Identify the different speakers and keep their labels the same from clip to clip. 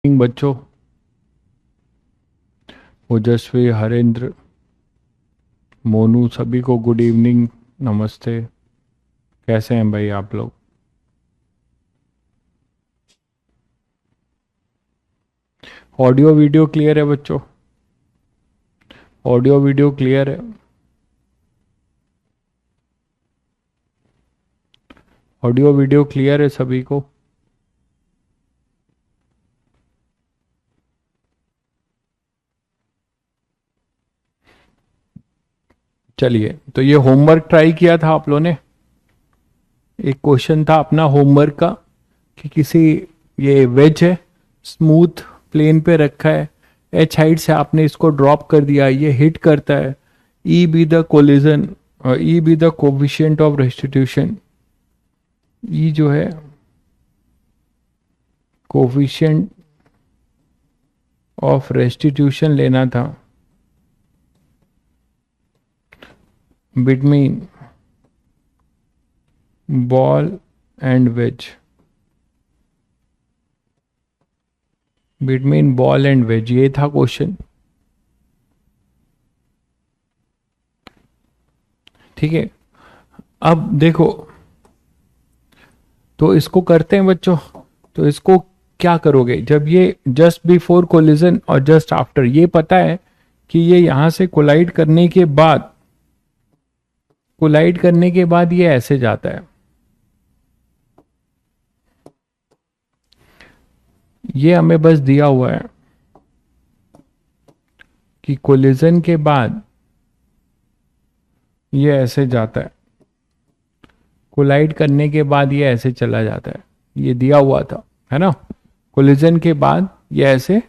Speaker 1: बच्चों, ओजस्वी, हरेंद्र, मोनू, सभी को गुड इवनिंग, नमस्ते। कैसे हैं भाई आप लोग? ऑडियो वीडियो क्लियर है बच्चों? ऑडियो वीडियो क्लियर है? ऑडियो वीडियो क्लियर है सभी को? चलिए, तो ये होमवर्क ट्राई किया था आप लोगों ने। एक क्वेश्चन था अपना होमवर्क का कि किसी, ये वेज है, स्मूथ प्लेन पे रखा है, एच हाइट से आपने इसको ड्रॉप कर दिया, ये हिट करता है। E be the collision, e be the coefficient of restitution. E जो है कोफिशिएंट ऑफ रेस्टिट्यूशन लेना था between ball and wedge, between ball and wedge, ये था क्वेश्चन। ठीक है, अब देखो, तो इसको करते हैं बच्चों। तो इसको क्या करोगे जब ये जस्ट बिफोर कोलिजन और जस्ट आफ्टर, ये पता है कि ये यहां से कोलाइड करने के बाद, कोलाइड करने के बाद ये ऐसे जाता है, ये हमें बस दिया हुआ है कि कोलिजन के बाद ये ऐसे जाता है, कोलाइड करने के बाद ये ऐसे चला जाता है, ये दिया हुआ था, है ना। कोलिजन के बाद ये ऐसे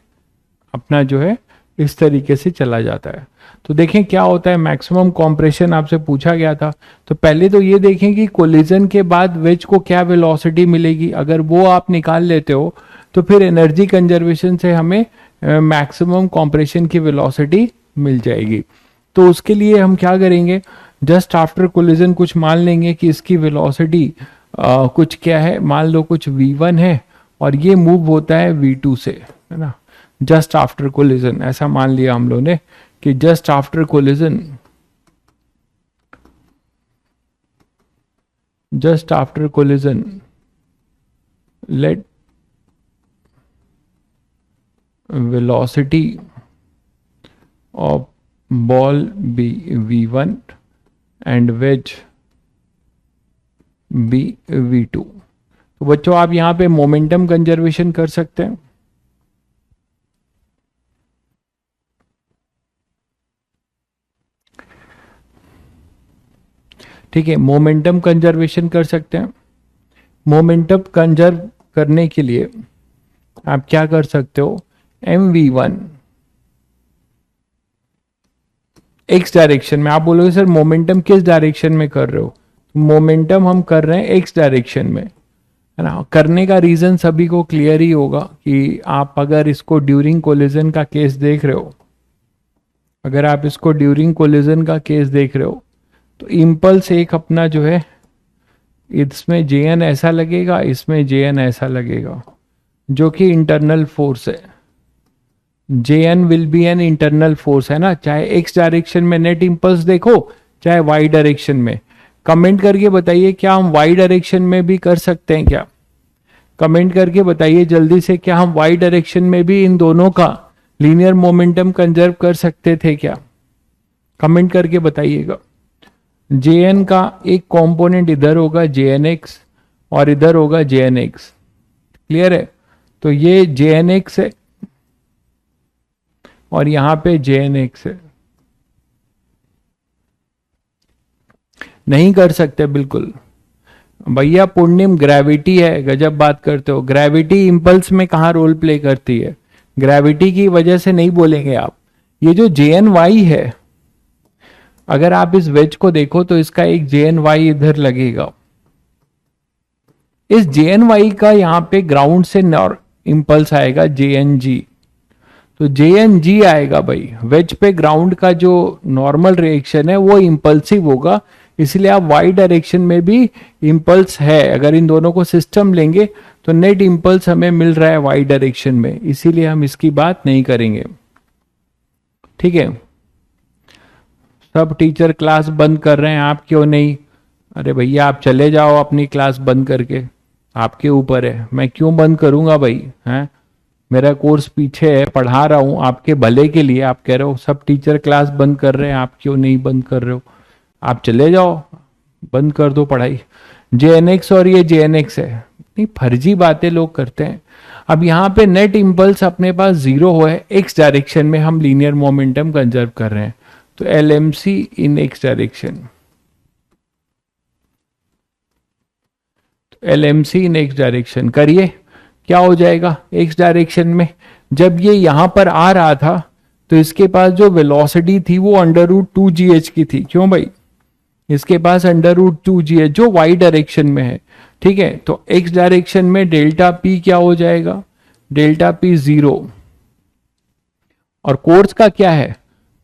Speaker 1: अपना जो है इस तरीके से चला जाता है। तो देखें क्या होता है, मैक्सिमम कॉम्प्रेशन आपसे पूछा गया था। तो पहले तो ये देखें कि कोलिजन के बाद वेज को क्या वेलोसिटी मिलेगी। अगर वो आप निकाल लेते हो तो फिर एनर्जी कंजर्वेशन से हमें मैक्सिमम कॉम्प्रेशन की वेलोसिटी मिल जाएगी। तो उसके लिए हम क्या करेंगे, जस्ट आफ्टर कोलिजन कुछ मान लेंगे कि इसकी वेलोसिटी कुछ क्या है, मान लो कुछ v1 है और ये मूव होता है v2 से, है ना। जस्ट आफ्टर कोलिजन ऐसा मान लिया हम लोगों ने कि just after collision, just after collision let velocity of ball be v1 and wedge be v2। तो बच्चों आप यहां पे मोमेंटम कंजर्वेशन कर सकते हैं। ठीक है, मोमेंटम कंजर्वेशन कर सकते हैं। मोमेंटम कंजर्व करने के लिए आप क्या कर सकते हो, mv1 एक्स डायरेक्शन में। आप बोलोगे सर मोमेंटम किस डायरेक्शन में कर रहे हो, मोमेंटम हम कर रहे हैं एक्स डायरेक्शन में, है ना। करने का रीजन सभी को क्लियर ही होगा कि आप अगर इसको ड्यूरिंग कोलिजन का केस देख रहे हो, अगर आप इसको ड्यूरिंग कोलिजन का केस देख रहे हो तो इम्पल्स एक अपना जो है, इसमें Jn ऐसा लगेगा, इसमें Jn ऐसा लगेगा, जो कि इंटरनल फोर्स है। Jn will be an internal force, है ना। चाहे एक्स डायरेक्शन में नेट इंपल्स देखो, चाहे वाई डायरेक्शन में। कमेंट करके बताइए क्या हम वाई डायरेक्शन में भी कर सकते हैं क्या? कमेंट करके बताइए जल्दी से, क्या हम वाई डायरेक्शन में भी इन दोनों का लीनियर मोमेंटम कंजर्व कर सकते थे क्या? कमेंट करके बताइएगा। Jn का एक कंपोनेंट इधर होगा Jnx और इधर होगा Jnx, क्लियर है। तो ये Jnx है और यहां पे Jnx है। नहीं कर सकते बिल्कुल भैया। पूर्णिम ग्रेविटी है, गजब बात करते हो। ग्रेविटी इंपल्स में कहाँ रोल प्ले करती है? ग्रेविटी की वजह से नहीं बोलेंगे आप। ये जो Jny है, अगर आप इस वेज को देखो तो इसका एक Jny इधर लगेगा। इस Jny का यहाँ पे ग्राउंड से इंपल्स आएगा Jng, तो Jng आएगा भाई। वेज पे ग्राउंड का जो नॉर्मल रिएक्शन है वो इंपल्सिव होगा, इसलिए आप वाई डायरेक्शन में भी इंपल्स है। अगर इन दोनों को सिस्टम लेंगे तो नेट इंपल्स हमें मिल रहा है वाई डायरेक्शन में, इसीलिए हम इसकी बात नहीं करेंगे। ठीक है, सब टीचर क्लास बंद कर रहे हैं, आप क्यों नहीं? अरे भैया आप चले जाओ अपनी क्लास बंद करके, आपके ऊपर है, मैं क्यों बंद करूंगा भाई? हैं, मेरा कोर्स पीछे है, पढ़ा रहा हूं आपके भले के लिए। आप कह रहे हो सब टीचर क्लास बंद कर रहे हैं, आप क्यों नहीं बंद कर रहे हो? आप चले जाओ, बंद कर दो पढ़ाई। जेएनएक्स और ये जेएनएक्स है, नहीं फर्जी बातें लोग करते हैं। अब यहाँ पे नेट इम्पल्स अपने पास जीरो हो है, एक्स डायरेक्शन में हम लीनियर मोमेंटम कंजर्व कर रहे हैं, तो LMC in x direction, LMC in x direction करिए, क्या हो जाएगा एक्स डायरेक्शन में? जब ये यहां पर आ रहा था तो इसके पास जो वेलोसिटी थी वो √2gh की थी। क्यों भाई? इसके पास √2gh जो वाई डायरेक्शन में है। ठीक है, तो एक्स डायरेक्शन में डेल्टा पी क्या हो जाएगा? Delta P 0। और कोर्स का क्या है?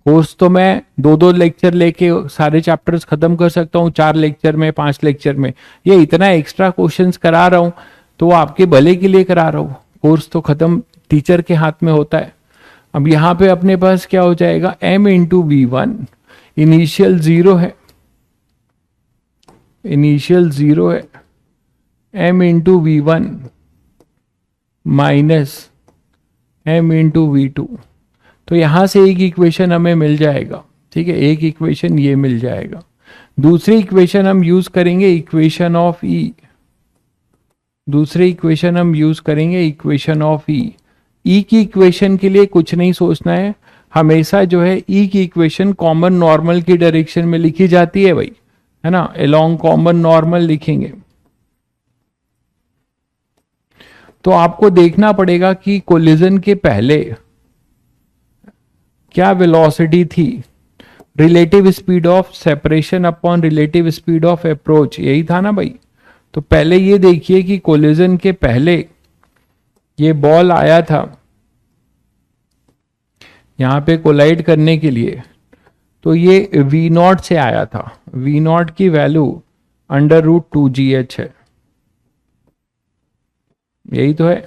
Speaker 1: कोर्स तो मैं 2-2 लेक्चर लेके सारे चैप्टर्स खत्म कर सकता हूँ, 4 लेक्चर में, 5 लेक्चर में। ये इतना एक्स्ट्रा क्वेश्चंस करा रहा हूँ तो आपके भले के लिए करा रहा हूँ। कोर्स तो खत्म टीचर के हाथ में होता है। अब यहाँ पे अपने पास क्या हो जाएगा? m×v1, इनिशियल 0 है, इनिशियल 0 है, m×v1 माइनस m×v2। तो यहां से एक इक्वेशन हमें मिल जाएगा। ठीक है, एक इक्वेशन ये मिल जाएगा। दूसरी इक्वेशन हम यूज करेंगे इक्वेशन ऑफ ई, दूसरी इक्वेशन हम यूज करेंगे इक्वेशन ऑफ ई। ई की इक्वेशन के लिए कुछ नहीं सोचना है, हमेशा जो है ई की इक्वेशन कॉमन नॉर्मल की डायरेक्शन में लिखी जाती है भाई, है ना, अलोंग कॉमन नॉर्मल लिखेंगे। तो आपको देखना पड़ेगा कि कोलिजन के पहले क्या वेलोसिटी थी, relative speed of separation upon relative speed of approach, यही था ना भाई। तो पहले ये देखिए कि कोलिजन के पहले ये बॉल आया था यहां पे कोलाइड करने के लिए, तो ये v0 से आया था। v0 की वैल्यू √2gh है, यही तो है।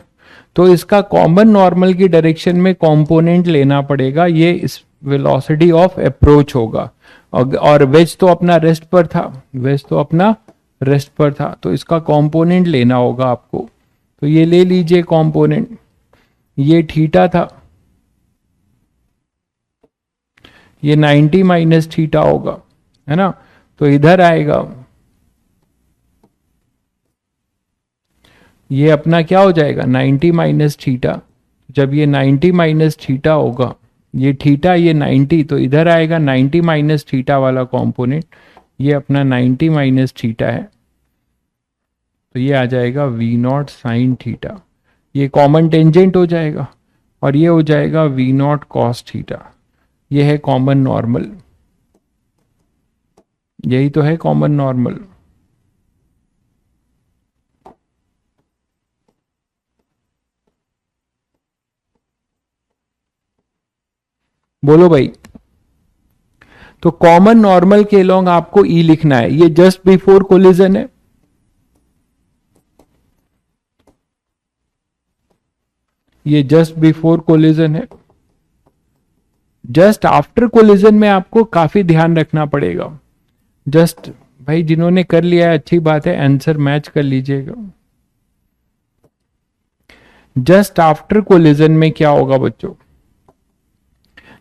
Speaker 1: तो इसका कॉमन नॉर्मल की डायरेक्शन में कंपोनेंट लेना पड़ेगा, ये इस वेलोसिटी ऑफ अप्रोच होगा। और वेज तो अपना रेस्ट पर था, वेज तो अपना रेस्ट पर था, तो इसका कंपोनेंट लेना होगा आपको। तो ये ले लीजिए कंपोनेंट, ये थीटा था, ये 90 माइनस थीटा होगा, है ना। तो इधर आएगा, ये अपना क्या हो जाएगा? 90 माइनस थीटा। जब ये 90 माइनस थीटा होगा, ये थीटा ये 90, तो इधर आएगा 90 माइनस थीटा वाला कंपोनेंट, ये अपना 90 माइनस थीटा है, तो ये आ जाएगा v0 साइन थीटा। ये कॉमन टेंजेंट हो जाएगा और ये हो जाएगा v0 कॉस थीटा। ये है कॉमन नॉर्मल, यही तो है कॉमन नॉर्मल। बोलो भाई। तो कॉमन नॉर्मल के लॉन्ग आपको ई लिखना है, ये जस्ट बिफोर कोलिजन है, ये जस्ट बिफोर कोलिजन है। जस्ट आफ्टर कोलिजन में आपको काफी ध्यान रखना पड़ेगा। जस्ट भाई जिन्होंने कर लिया है अच्छी बात है, आंसर मैच कर लीजिएगा। जस्ट आफ्टर कोलिजन में क्या होगा बच्चों?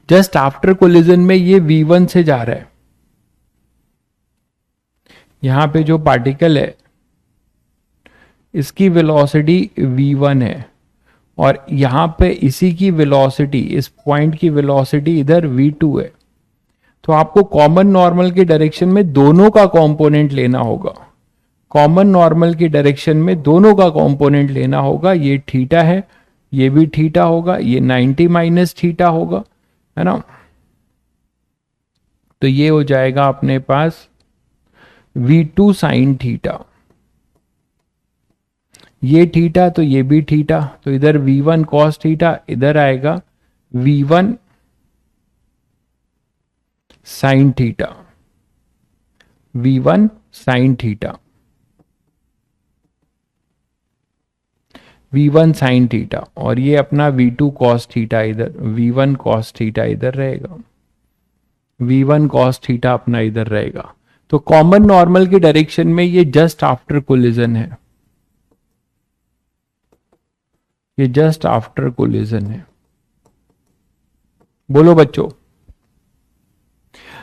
Speaker 1: जस्ट आफ्टर कोलिजन में ये v1 से जा रहा है, यहां पे जो पार्टिकल है इसकी वेलोसिटी v1 है, और यहां पे इसी की वेलोसिटी, इस पॉइंट की वेलोसिटी इधर v2 है। तो आपको कॉमन नॉर्मल की डायरेक्शन में दोनों का कंपोनेंट लेना होगा, कॉमन नॉर्मल की डायरेक्शन में दोनों का कंपोनेंट लेना होगा। ये थीटा है, ये भी थीटा होगा, ये 90 माइनस थीटा होगा, है ना। तो ये हो जाएगा अपने पास v2 साइन थीटा, ये थीटा तो ये भी थीटा, तो इधर v1 कॉस थीटा, इधर आएगा v1 sine theta, v1 sine theta. V1 sine theta, और ये अपना V2 कॉस थीटा इधर, V1 कॉस थीटा इधर रहेगा, V1 कॉस थीटा अपना इधर रहेगा। तो कॉमन नॉर्मल की डायरेक्शन में ये जस्ट आफ्टर कोलिजन है, ये जस्ट आफ्टर कोलिजन है। बोलो बच्चों।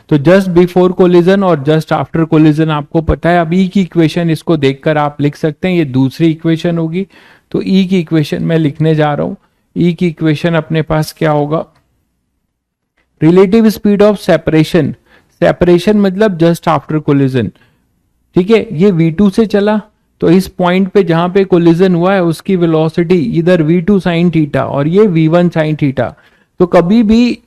Speaker 1: तो जस्ट बिफोर कोलिजन और जस्ट आफ्टर कोलिजन आपको पता है। अब ई की इक्वेशन इसको देखकर आप लिख सकते हैं, ये दूसरी इक्वेशन होगी। तो ई की इक्वेशन मैं लिखने जा रहा हूं। ई की इक्वेशन अपने पास क्या होगा, relative speed of separation, separation मतलब जस्ट आफ्टर कोलिजन, ठीक है। ये V2 से चला, तो इस पॉइंट पे जहां पे कोलिजन हुआ है उसकी वेलोसिटी इधर V2 साइन थीटा और ये V1 साइन थीटा। तो कभी भी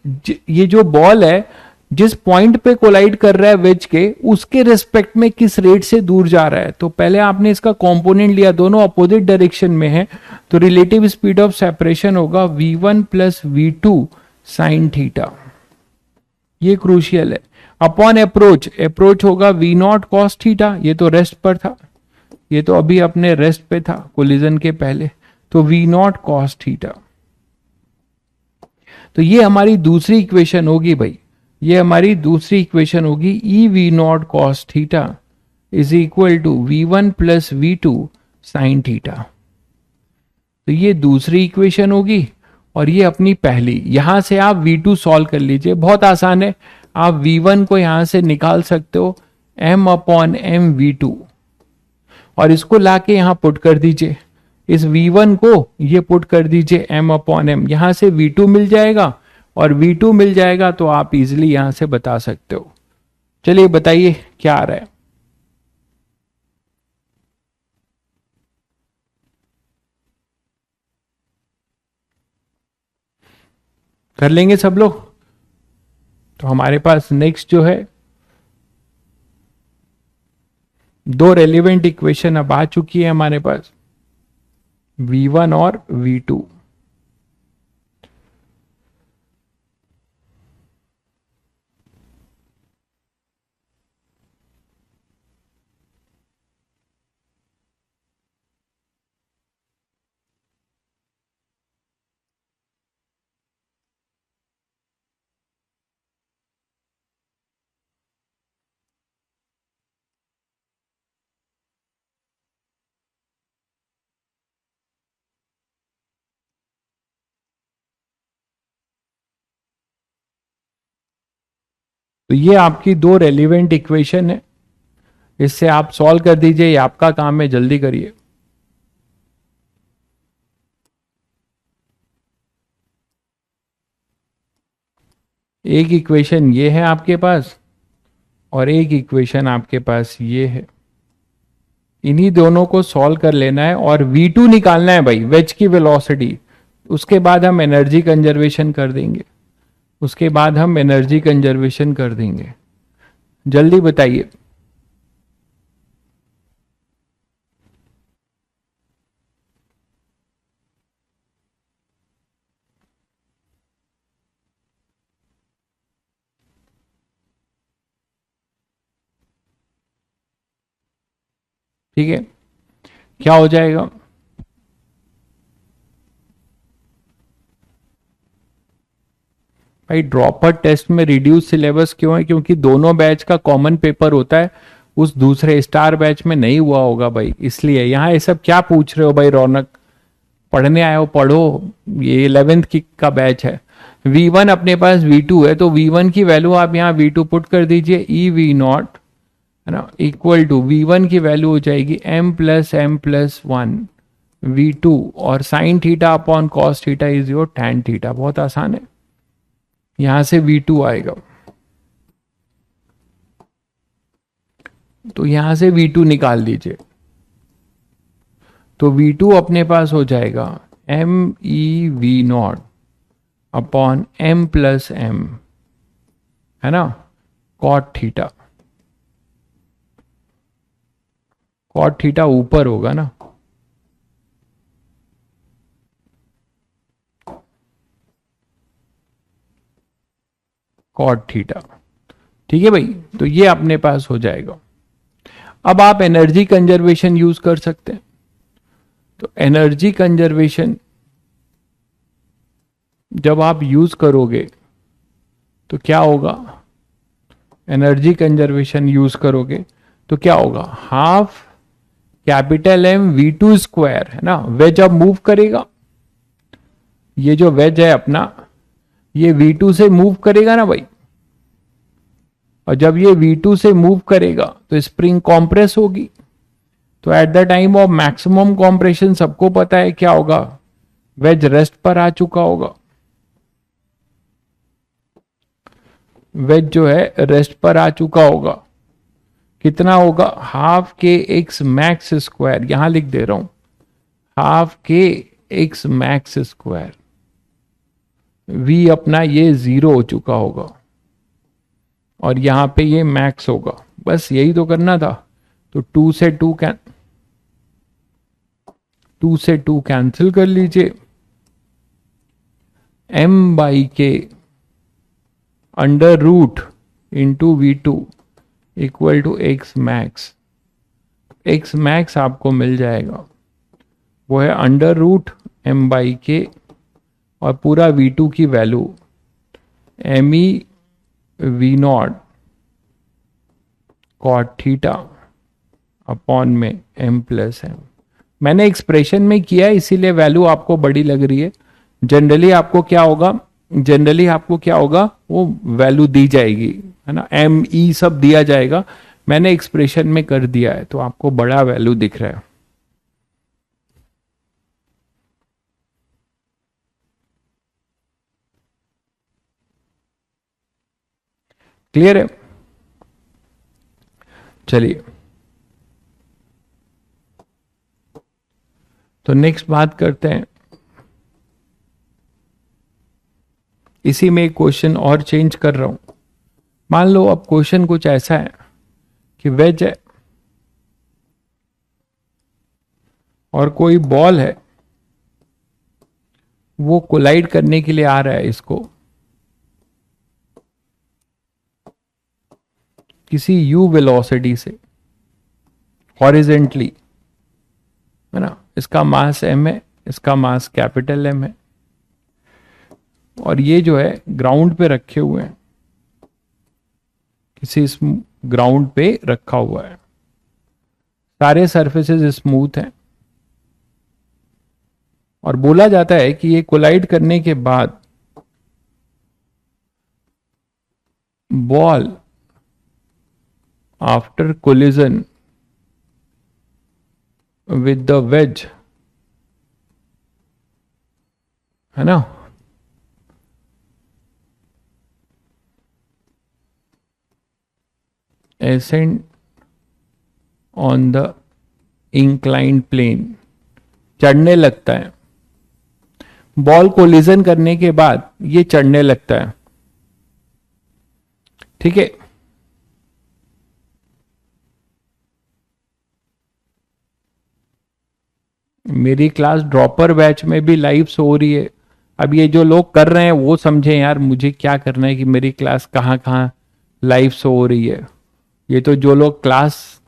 Speaker 1: ये जो बॉल है जिस पॉइंट पे कोलाइड कर रहा है वेज के, उसके रिस्पेक्ट में किस रेट से दूर जा रहा है। तो पहले आपने इसका कंपोनेंट लिया, दोनों अपोजिट डायरेक्शन में है, तो रिलेटिव स्पीड ऑफ सेपरेशन होगा V1 plus V2 sine theta. ये क्रूशियल है। अपॉन अप्रोच, अप्रोच होगा V0 कॉस थीटा, ये तो रेस्ट पर था, ये तो अभी अपने रेस्ट पे था कोलिजन के पहले, तो V0 कॉस थीटा। तो ये हमारी दूसरी इक्वेशन होगी भाई, ये हमारी दूसरी इक्वेशन होगी। E V0 cos theta is equal to V1 plus V2 sine theta. तो ये दूसरी इक्वेशन होगी और ये अपनी पहली। यहां से आप V2 सॉल्व कर लीजिए, बहुत आसान है। आप V1 को यहां से निकाल सकते हो m अपॉन m V2, और इसको लाके यहां पुट कर दीजिए। इस V1 को ये पुट कर दीजिए m अपॉन m, यहां से V2 मिल जाएगा और V2 मिल जाएगा, तो आप इजिली यहां से बता सकते हो। चलिए बताइए क्या आ रहा है। कर लेंगे सब लोग। तो हमारे पास नेक्स्ट जो है, दो रेलिवेंट इक्वेशन अब आ चुकी है हमारे पास, V1 और V2। तो ये आपकी दो रेलिवेंट इक्वेशन है, इससे आप सॉल्व कर दीजिए, ये आपका काम है, जल्दी करिए। एक इक्वेशन ये है आपके पास और एक इक्वेशन आपके पास ये है। इन्हीं दोनों को सॉल्व कर लेना है और V2 निकालना है भाई, वेज की वेलोसिटी। उसके बाद हम एनर्जी कंजर्वेशन कर देंगे, उसके बाद हम एनर्जी कंजर्वेशन कर देंगे। जल्दी बताइए। ठीक है, क्या हो जाएगा? भाई ड्रॉपर टेस्ट में रिड्यूस सिलेबस क्यों है? क्योंकि दोनों बैच का कॉमन पेपर होता है, उस दूसरे स्टार बैच में नहीं हुआ होगा भाई, इसलिए। यहाँ ये सब क्या पूछ रहे हो भाई रौनक? पढ़ने आए हो पढ़ो, ये 11th की का बैच है। V1 अपने पास V2 है, तो V1 की वैल्यू आप यहाँ V2 पुट कर दीजिए, ई V0 है ना, इक्वल टू V1 की वैल्यू हो जाएगी m+m+1 V2, और sign theta upon cos theta is your tan theta. बहुत आसान है, यहां से V2 आएगा, तो यहां से V2 निकाल दीजिए। तो V2 अपने पास हो जाएगा m(E)V0 अपॉन m+m, है ना, कॉट थीटा। कॉट थीटा ऊपर होगा ना, कॉट थीटा। ठीक है भाई, तो ये अपने पास हो जाएगा। अब आप एनर्जी कंजर्वेशन यूज कर सकते हैं। तो एनर्जी कंजर्वेशन जब आप यूज करोगे तो क्या होगा, एनर्जी कंजर्वेशन यूज करोगे तो क्या होगा, half capital M v two square, है ना, वेज अब मूव करेगा, ये जो वेज है अपना ये V2 से मूव करेगा ना भाई, और जब ये V2 से मूव करेगा तो स्प्रिंग कॉम्प्रेस होगी, तो at the time of maximum compression सबको पता है क्या होगा, वेज रेस्ट पर आ चुका होगा, वेज जो है रेस्ट पर आ चुका होगा, कितना होगा, हाफ के एक्स मैक्स स्क्वायर, यहां लिख दे रहा हूं, हाफ के एक्स मैक्स स्क्वायर, वी अपना ये 0 हो चुका होगा और यहां पे ये मैक्स होगा, बस यही तो करना था। तो 2 से 2 कैंसिल कर लीजिए, m बाई के under root into V2 equal to x max, x max आपको मिल जाएगा, वो है अंडर रूट m बाई के और पूरा V2 की value me V0 cot theta upon में m प्लस m, मैंने एक्सप्रेशन में किया इसीलिए वैल्यू आपको बड़ी लग रही है, जनरली आपको क्या होगा, जनरली आपको क्या होगा, वो वैल्यू दी जाएगी, है ना, एम ई सब दिया जाएगा, मैंने एक्सप्रेशन में कर दिया है तो आपको बड़ा वैल्यू दिख रहा है। क्लियर है, चलिए तो नेक्स्ट बात करते हैं, इसी में एक क्वेश्चन और चेंज कर रहा हूं, मान लो अब क्वेश्चन कुछ ऐसा है कि वेज है और कोई बॉल है वो कोलाइड करने के लिए आ रहा है इसको किसी u वेलोसिटी से हॉरिजेंटली, है ना, इसका मास m है, इसका मास कैपिटल M है और ये जो है ग्राउंड पे रखे हुए हैं, किसी ग्राउंड पे रखा हुआ है, सारे सरफेसेस स्मूथ हैं और बोला जाता है कि ये कोलाइड करने के बाद ball after collision with the veg, है ना, ascend on the inclined plane, चढ़ने लगता है, बॉल कोलिजन करने के बाद ये चढ़ने लगता है, ठीक है, मेरी क्लास ड्रॉपर बैच में भी लाइव हो रही है, अब ये जो लोग कर रहे हैं वो समझे यार मुझे क्या करना है कि मेरी क्लास कहाँ कहाँ लाइव हो रही है, ये तो जो लोग क्लास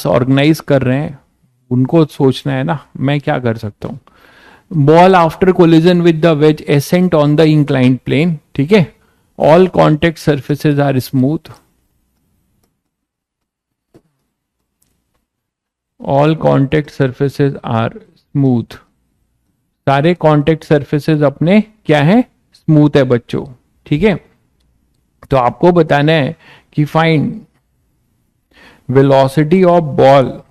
Speaker 1: ऑर्गेनाइज कर रहे हैं उनको सोचना है ना, मैं क्या कर सकता हूं। Ball after collision with the wedge ascent on the inclined plane, ठीक है, all contact surfaces are smooth, all contact surfaces are smooth, सारे कॉन्टेक्ट सर्फेसेज अपने क्या है, स्मूथ है बच्चों, ठीक है, तो आपको बताना है कि find velocity of ball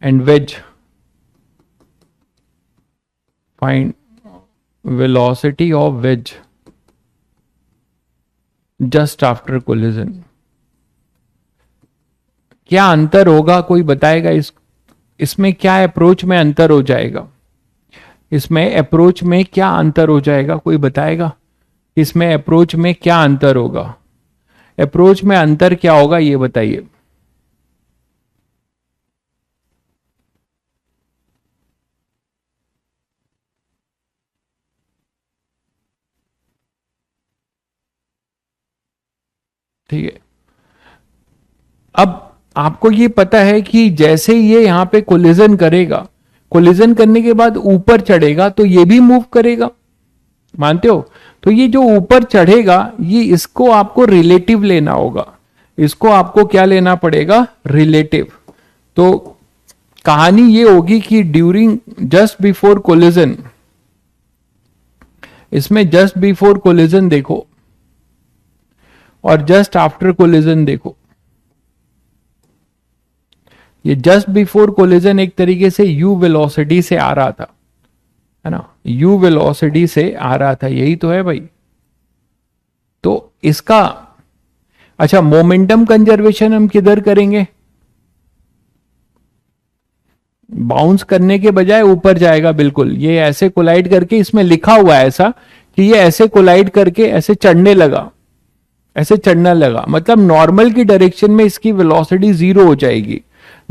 Speaker 1: and wedge, find velocity of wedge just after collision, क्या अंतर होगा कोई बताएगा, इसमें क्या अप्रोच में अंतर हो जाएगा, इसमें अप्रोच में क्या अंतर हो जाएगा कोई बताएगा, इसमें अप्रोच में क्या अंतर होगा, अप्रोच में अंतर क्या होगा ये बताइए। ठीक है, अब आपको ये पता है कि जैसे ये यहाँ पे कोलिजन करेगा, कोलिजन करने के बाद ऊपर चढ़ेगा तो ये भी मूव करेगा, मानते हो? तो ये जो ऊपर चढ़ेगा, ये इसको आपको रिलेटिव लेना होगा, इसको आपको क्या लेना पड़ेगा? रिलेटिव। तो कहानी ये होगी कि ड्यूरिंग जस्ट बिफोर कोलिजन, इसमें जस्ट बिफोर कोलिजन देखो और जस्ट आफ्टर कोलिजन देखो। ये जस्ट बिफोर कोलिजन एक तरीके से यू वेलोसिटी से आ रहा था, है ना, यू वेलोसिटी से आ रहा था, यही तो है भाई। तो इसका अच्छा, मोमेंटम कंजर्वेशन हम किधर करेंगे? बाउंस करने के बजाय ऊपर जाएगा, बिल्कुल। ये ऐसे कोलाइड करके, इसमें लिखा हुआ है ऐसा कि ये ऐसे कोलाइड करके ऐसे चढ़ने लगा, ऐसे चढ़ने लगा, मतलब नॉर्मल की डायरेक्शन में इसकी वेलोसिटी जीरो हो जाएगी।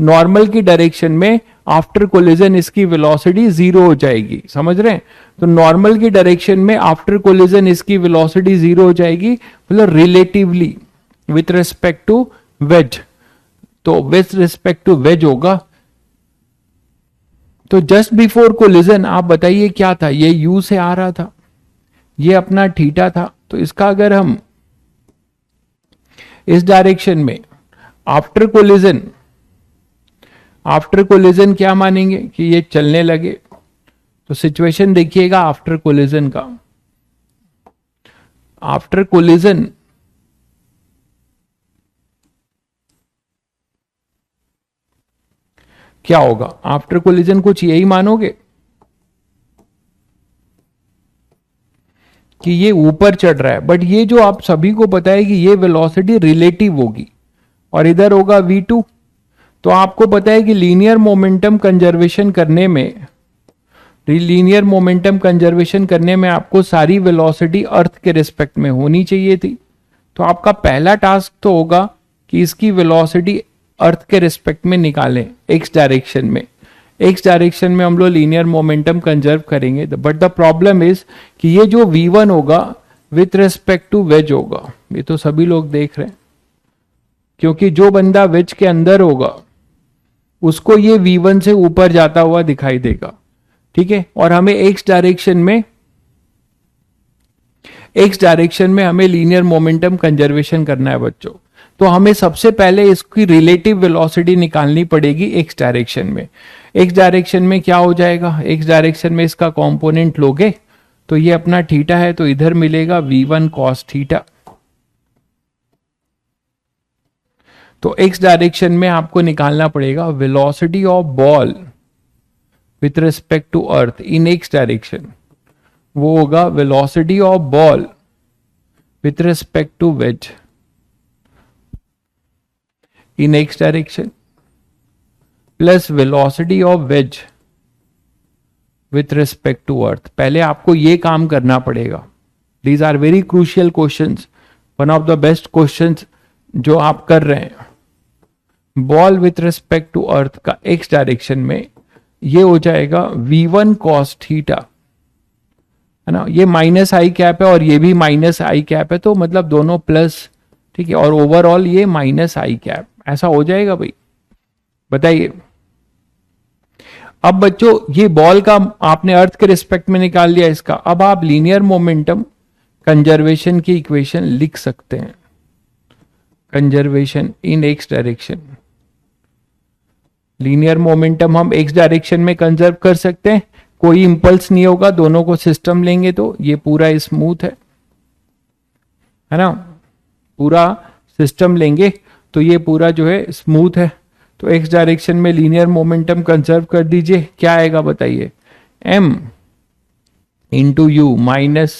Speaker 1: नॉर्मल की डायरेक्शन में आफ्टर कोलिजन इसकी वेलोसिटी जीरो हो जाएगी, समझ रहे हैं? तो नॉर्मल की डायरेक्शन में आफ्टर कोलिजन इसकी वेलोसिटी जीरो हो जाएगी, मतलब relatively with respect to wedge. तो विथ रिस्पेक्ट टू वेज होगा। तो जस्ट बिफोर कोलिजन आप बताइए क्या था? ये यू से आ रहा था, ये अपना थीटा था। तो इसका अगर हम इस डायरेक्शन में आफ्टर कोलिजन, आफ्टर कोलिजन क्या मानेंगे कि ये चलने लगे। तो सिचुएशन देखिएगा आफ्टर कोलिजन का। आफ्टर कोलिजन क्या होगा? आफ्टर कोलिजन कुछ यही मानोगे कि ये ऊपर चढ़ रहा है, बट ये जो आप सभी को पता है कि ये वेलोसिटी रिलेटिव होगी और इधर होगा v2। तो आपको पता है कि लीनियर मोमेंटम कंजर्वेशन करने में, लीनियर मोमेंटम कंजर्वेशन करने में आपको सारी वेलोसिटी अर्थ के रिस्पेक्ट में होनी चाहिए थी। तो आपका पहला टास्क तो होगा कि इसकी वेलोसिटी अर्थ के रिस्पेक्ट में निकालें, एक्स डायरेक्शन में। एक्स डायरेक्शन में हम लोग लीनियर मोमेंटम कंजर्व करेंगे, बट द प्रॉब्लम इज कि ये जो v1 होगा विथ रिस्पेक्ट टू वेज होगा। ये तो सभी लोग देख रहे हैं, क्योंकि जो बंदा वेज के अंदर होगा उसको ये v1 से ऊपर जाता हुआ दिखाई देगा, ठीक है। और हमें एक्स डायरेक्शन में, एक्स डायरेक्शन में हमें लीनियर मोमेंटम कंजर्वेशन करना है बच्चों। तो हमें सबसे पहले इसकी रिलेटिव वेलोसिटी निकालनी पड़ेगी एक्स डायरेक्शन में। एक्स डायरेक्शन में क्या हो जाएगा? एक्स डायरेक्शन में इसका कंपोनेंट लोगे तो ये अपना थीटा है, तो इधर मिलेगा v1 cos थीटा। तो एक्स डायरेक्शन में आपको निकालना पड़ेगा velocity of ball with respect to earth in x direction. वो होगा velocity of ball with respect to wedge in x direction plus velocity of wedge with respect to earth। पहले आपको ये काम करना पड़ेगा। These are very crucial questions, one of the best questions जो आप कर रहे हैं। Ball with respect to earth का x डायरेक्शन में ये हो जाएगा v1 cos थीटा, है ना। ये माइनस आई कैप है और ये भी माइनस आई कैप है, तो मतलब दोनों प्लस, ठीक है। और ओवरऑल ये माइनस आई कैप, ऐसा हो जाएगा भाई, बताइए। अब बच्चों ये बॉल का आपने अर्थ के रिस्पेक्ट में निकाल लिया इसका। अब आप लीनियर मोमेंटम कंजर्वेशन की इक्वेशन लिख सकते हैं। Conservation in x direction, linear momentum हम एक्स डायरेक्शन में कंजर्व कर सकते हैं, कोई इंपल्स नहीं होगा। दोनों को सिस्टम लेंगे तो ये पूरा स्मूथ है ना, पूरा सिस्टम लेंगे तो ये पूरा जो है स्मूथ है। तो एक्स डायरेक्शन में लीनियर मोमेंटम कंजर्व कर दीजिए, क्या आएगा बताइए? m इंटू यू माइनस,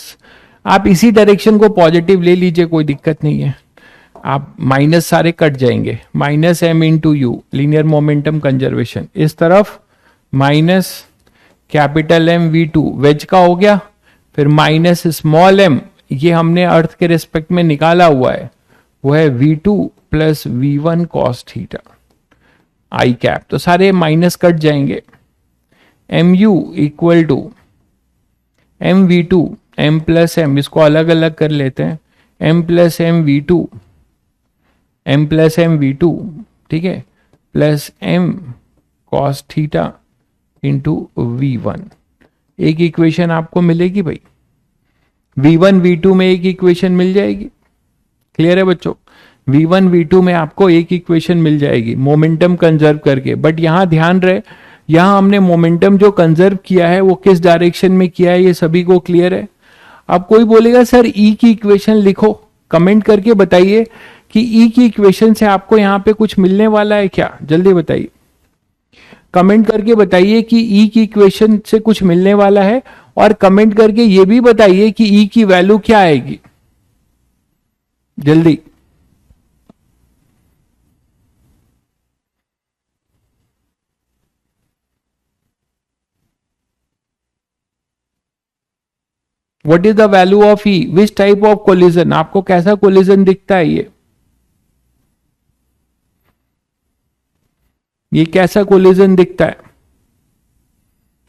Speaker 1: आप इसी डायरेक्शन को पॉजिटिव ले लीजिए, कोई दिक्कत नहीं है। आप माइनस सारे कट जाएंगे, minus m into you linear momentum conservation. इस तरफ minus capital M v2 veg का हो गया, फिर माइनस स्मॉल m, ये हमने अर्थ के रिस्पेक्ट में निकाला हुआ है, वो है v2 plus v1 cos theta i cap. तो सारे माइनस कट जाएंगे। mu equal to m v2 m plus m, इसको अलग अलग कर लेते हैं, m plus m v2, m plus m v2 ठीक है, plus m cos theta into V1। एक इक्वेशन आपको मिलेगी भाई, V1 V2 में एक इक्वेशन मिल जाएगी। क्लियर है बच्चों? V1 V2 में आपको एक इक्वेशन मिल जाएगी मोमेंटम कंजर्व करके। बट यहां ध्यान रहे, यहां हमने मोमेंटम जो कंजर्व किया है वो किस डायरेक्शन में किया है, ये सभी को क्लियर है। अब कोई बोलेगा सर ई की इक्वेशन लिखो, कमेंट करके बताइए कि ई की इक्वेशन से आपको यहां पे कुछ मिलने वाला है क्या, जल्दी बताइए। कमेंट करके बताइए कि ई की इक्वेशन से कुछ मिलने वाला है, और कमेंट करके ये भी बताइए कि ई की वैल्यू क्या आएगी, जल्दी। What is the value of E, which type of collision, आपको कैसा कोलिजन दिखता है ये कैसा कोलिजन दिखता है?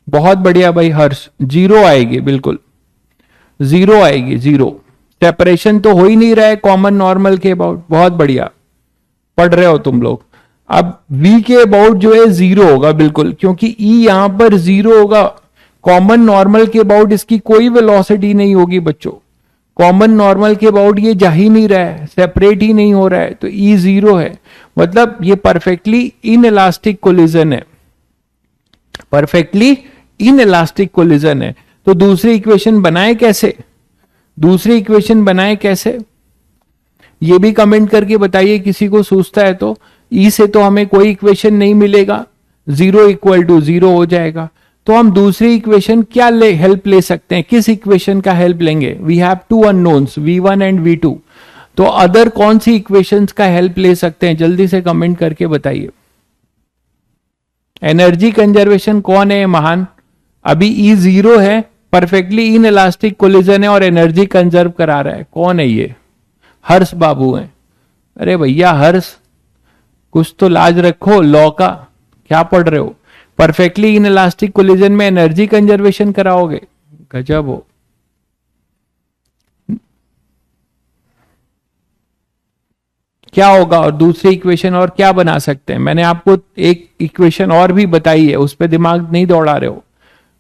Speaker 1: बहुत बढ़िया भाई हर्ष, जीरो आएगी, बिल्कुल जीरो आएगी, जीरो। सेपरेशन तो हो ही नहीं रहा है कॉमन नॉर्मल के अबाउट, बहुत बढ़िया पढ़ रहे हो तुम लोग। अब v के अबाउट जो है जीरो होगा बिल्कुल, क्योंकि e यहां पर जीरो होगा। कॉमन नॉर्मल के अबाउट इसकी कोई वेलोसिटी नहीं होगी बच्चों, कॉमन नॉर्मल के अबाउट ये जा ही नहीं रहा है, सेपरेट ही नहीं हो रहा है, तो ई जीरो है। मतलब ये परफेक्टली इन इलास्टिक कोलिजन है, परफेक्टली इन इलास्टिक कोलिजन है। तो दूसरी इक्वेशन बनाए कैसे, दूसरी इक्वेशन बनाए कैसे, ये भी कमेंट करके बताइए किसी को सूझता है तो। ई से तो हमें कोई इक्वेशन नहीं मिलेगा, जीरो इक्वल टू जीरो हो जाएगा। तो हम दूसरी इक्वेशन क्या हेल्प ले सकते हैं, किस इक्वेशन का हेल्प लेंगे? We have two unknowns V1 and V2, तो अदर कौन सी इक्वेशंस का हेल्प ले सकते हैं, जल्दी से कमेंट करके बताइए। एनर्जी कंजर्वेशन कौन है महान? अभी ई जीरो है, परफेक्टली इन इलास्टिक कोलिजन है और एनर्जी कंजर्व करा रहा है, कौन है ये? हर्ष बाबू है। अरे भैया हर्ष, कुछ तो लाज रखो, लॉ का क्या पढ़ रहे हो? परफेक्टली इन इलास्टिक कोलिजन में एनर्जी कंजर्वेशन कराओगे, गजब हो। क्या होगा? और दूसरी इक्वेशन और क्या बना सकते हैं? मैंने आपको एक इक्वेशन और भी बताई है, उस पर दिमाग नहीं दौड़ा रहे हो।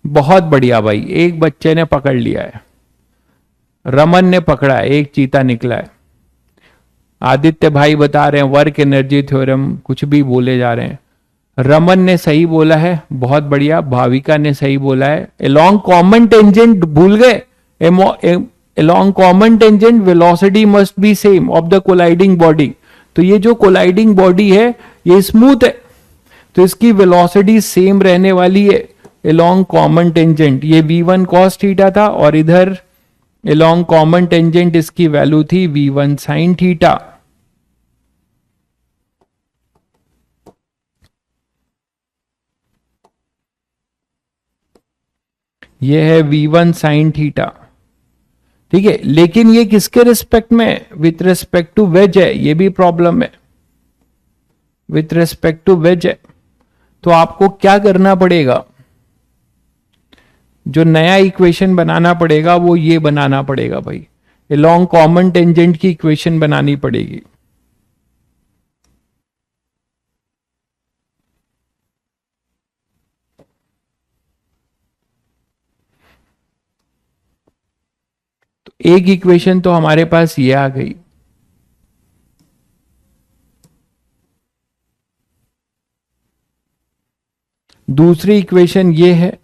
Speaker 1: बहुत बढ़िया भाई, एक बच्चे ने पकड़ लिया है, रमन ने पकड़ा है, एक चीता निकला है। आदित्य भाई बता रहे हैं वर्क एनर्जी थ्योरम, कुछ भी बोले जा रहे हैं। रमन ने सही बोला है, बहुत बढ़िया। भाविका ने सही बोला है। अलोंग कॉमन टेंजेंट भूल गए, along common tangent velocity must be same of the colliding body. तो ये जो कोलाइडिंग बॉडी है ये स्मूथ है, तो इसकी वेलोसिटी सेम रहने वाली है अलोंग कॉमन टेंजेंट। ये V1 cos थीटा था, और इधर अलोंग कॉमन टेंजेंट इसकी वैल्यू थी V1 sin थीटा। ये है V1 sin थीटा, ठीक है। लेकिन ये किसके रिस्पेक्ट में? विथ रिस्पेक्ट टू वेज है, ये भी प्रॉब्लम है, विथ रिस्पेक्ट टू वेज है। तो आपको क्या करना पड़ेगा, जो नया इक्वेशन बनाना पड़ेगा वो ये बनाना पड़ेगा भाई, अलोंग कॉमन टेंजेंट की इक्वेशन बनानी पड़ेगी। तो एक इक्वेशन तो हमारे पास ये आ गई, दूसरी इक्वेशन ये है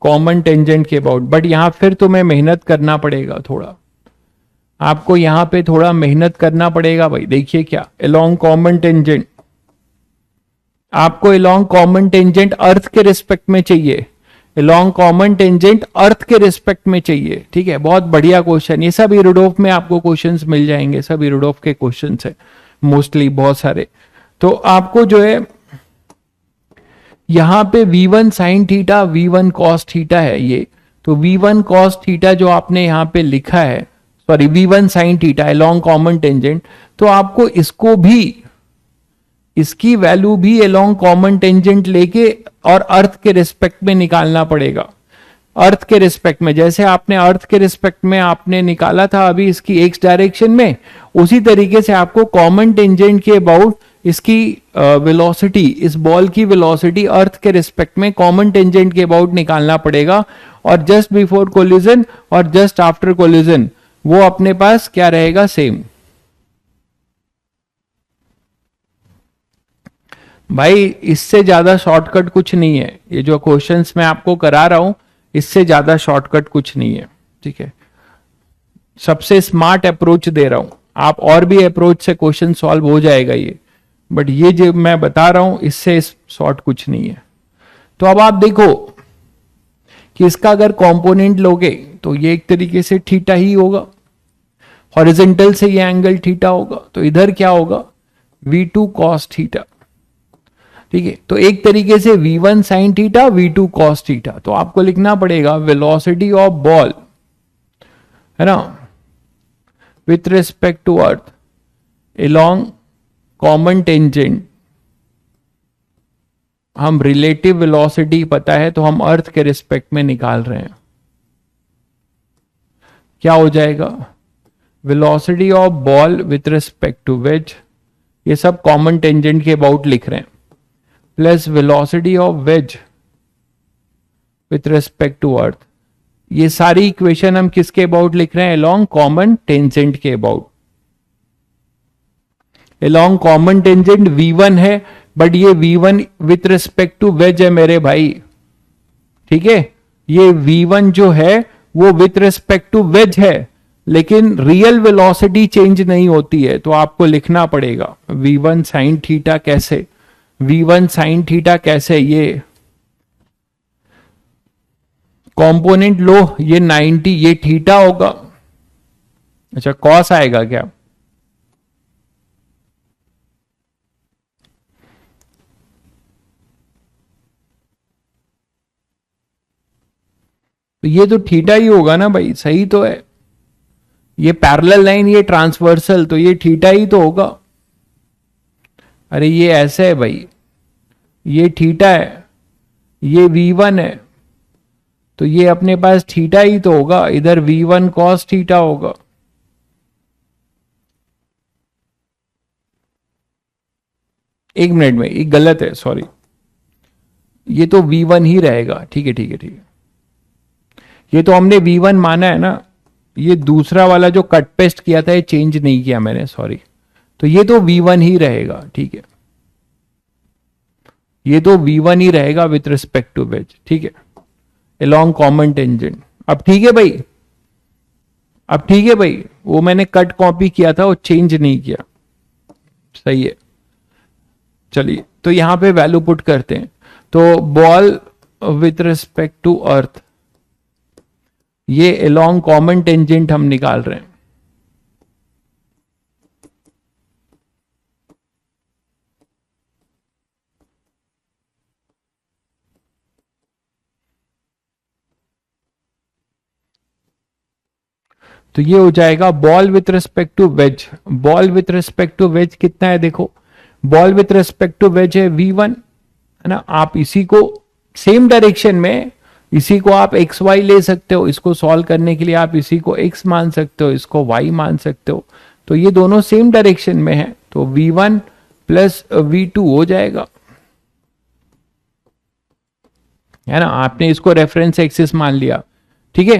Speaker 1: कॉमन टेंजेंट के अबाउट। बट यहां फिर तुम्हें मेहनत करना पड़ेगा थोड़ा, आपको यहां पे थोड़ा मेहनत करना पड़ेगा भाई। देखिए क्या, अलोंग कॉमन टेंजेंट, आपको अलोंग कॉमन टेंजेंट अर्थ के रिस्पेक्ट में चाहिए, अलोंग कॉमन टेंजेंट अर्थ के रिस्पेक्ट में चाहिए, ठीक है। बहुत बढ़िया क्वेश्चन, ये सब इरोडोफ में आपको क्वेश्चंस मिल जाएंगे, सब इरोडोफ के क्वेश्चंस है मोस्टली, बहुत सारे। तो आपको जो है यहां पे V1 sin theta V1 cos theta है ये, तो V1 cos थीटा जो आपने यहां पे लिखा है, sorry V1 sin theta along common tangent, तो आपको इसको भी, इसकी वैल्यू भी अलोंग कॉमन टेंजेंट लेके और अर्थ के रिस्पेक्ट में निकालना पड़ेगा। अर्थ के रिस्पेक्ट में, जैसे आपने अर्थ के रिस्पेक्ट में आपने निकाला था अभी इसकी एक्स डायरेक्शन में, उसी तरीके से आपको कॉमन टेंजेंट के अबाउट इसकी वेलोसिटी, इस बॉल की वेलोसिटी अर्थ के रिस्पेक्ट में कॉमन टेंजेंट के अबाउट निकालना पड़ेगा, और जस्ट बिफोर कोलिजन और जस्ट आफ्टर कोलिजन वो अपने पास क्या रहेगा, सेम। भाई इससे ज्यादा शॉर्टकट कुछ नहीं है, ये जो क्वेश्चंस मैं आपको करा रहा हूं इससे ज्यादा शॉर्टकट कुछ नहीं है, ठीक है। सबसे स्मार्ट अप्रोच दे रहा हूं, आप और भी अप्रोच से क्वेश्चन सॉल्व हो जाएगा ये, बट ये जो मैं बता रहा हूं इससे शॉर्ट कुछ नहीं है। तो अब आप देखो कि इसका अगर कंपोनेंट लोगे तो ये एक तरीके से थीटा ही होगा, हॉरिजॉन्टल से ये एंगल थीटा होगा, तो इधर क्या होगा, V2 cos थीटा, ठीक है। तो एक तरीके से V1 sin theta, V2 cos theta. तो आपको लिखना पड़ेगा वेलोसिटी ऑफ बॉल, है ना, with respect to earth along common tangent. हम रिलेटिव वेलोसिटी पता है तो हम अर्थ के रिस्पेक्ट में निकाल रहे हैं, क्या हो जाएगा, velocity of ball with respect to wedge, ये सब कॉमन टेंजेंट के अबाउट लिख रहे हैं, plus velocity of wedge with respect to earth. ये सारी इक्वेशन हम किसके अबाउट लिख रहे हैं, अलोंग कॉमन टेंजेंट के about. Along common tangent V1 है, बट ये V1 with respect to wedge है मेरे भाई, ठीक है। ये V1 जो है वो विथ रिस्पेक्ट टू वेज है, लेकिन रियल वेलोसिटी चेंज नहीं होती है, तो आपको लिखना पड़ेगा V1 sin थीटा कैसे, V1 sin थीटा कैसे, ये कंपोनेंट लो, ये 90, ये थीटा होगा, अच्छा कॉस आएगा क्या, तो ये तो थीटा ही होगा ना भाई, सही तो है, ये पैरेलल लाइन, ये ट्रांसवर्सल, तो ये थीटा ही तो होगा। अरे ये ऐसे है भाई, ये थीटा है, ये V1 है, तो ये अपने पास थीटा ही तो होगा, इधर V1 cos थीटा होगा। एक मिनट में, ये गलत है, सॉरी, ये तो V1 ही रहेगा, ठीक है ठीक है ठीक है, ये तो हमने V1 माना है ना, ये दूसरा वाला जो कट पेस्ट किया था ये चेंज नहीं किया मैंने, सॉरी, तो ये तो V1 ही रहेगा, ठीक है, ये तो V1 ही रहेगा विथ रिस्पेक्ट टू वेज, ठीक है, along कॉमन टेंजेंट। अब ठीक है भाई, अब ठीक है भाई, वो मैंने कट कॉपी किया था, वो चेंज नहीं किया, सही है। चलिए तो यहां पे वैल्यू पुट करते हैं, तो ball with respect to earth, ये along कॉमन टेंजेंट हम निकाल रहे हैं, तो ये हो जाएगा ball with respect to wedge, ball with respect to wedge कितना है, देखो ball with respect to wedge है V1, है ना, आप इसी को सेम डायरेक्शन में, इसी को आप एक्स वाई ले सकते हो, इसको सॉल्व करने के लिए आप इसी को x मान सकते हो, इसको y मान सकते हो, तो ये दोनों सेम डायरेक्शन में है, तो V1 प्लस V2 हो जाएगा, है ना, आपने इसको रेफरेंस एक्सिस मान लिया, ठीक है,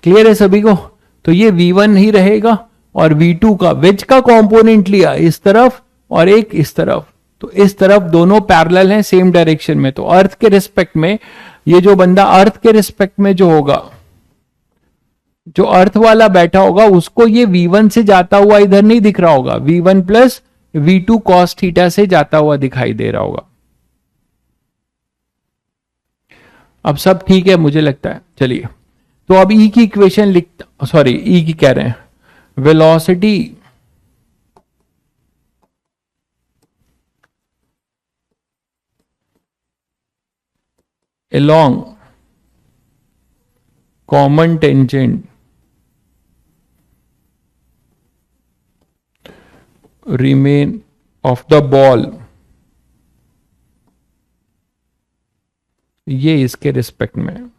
Speaker 1: क्लियर है सभी को। तो ये V1 ही रहेगा, और V2 का वेज का कंपोनेंट लिया इस तरफ और एक इस तरफ, तो इस तरफ दोनों पैरेलल हैं सेम डायरेक्शन में, तो अर्थ के रिस्पेक्ट में ये जो बंदा अर्थ के रिस्पेक्ट में जो होगा, जो अर्थ वाला बैठा होगा उसको ये V1 से जाता हुआ इधर नहीं दिख रहा होगा, V1 plus V2 cos theta से जाता हुआ दिखाई दे रहा होगा। अब सब ठीक है मुझे लगता है, चलिए तो अब E की इक्वेशन लिखता, सॉरी E की कह रहे हैं, velocity along common tangent remain of the ball, ये इसके रिस्पेक्ट में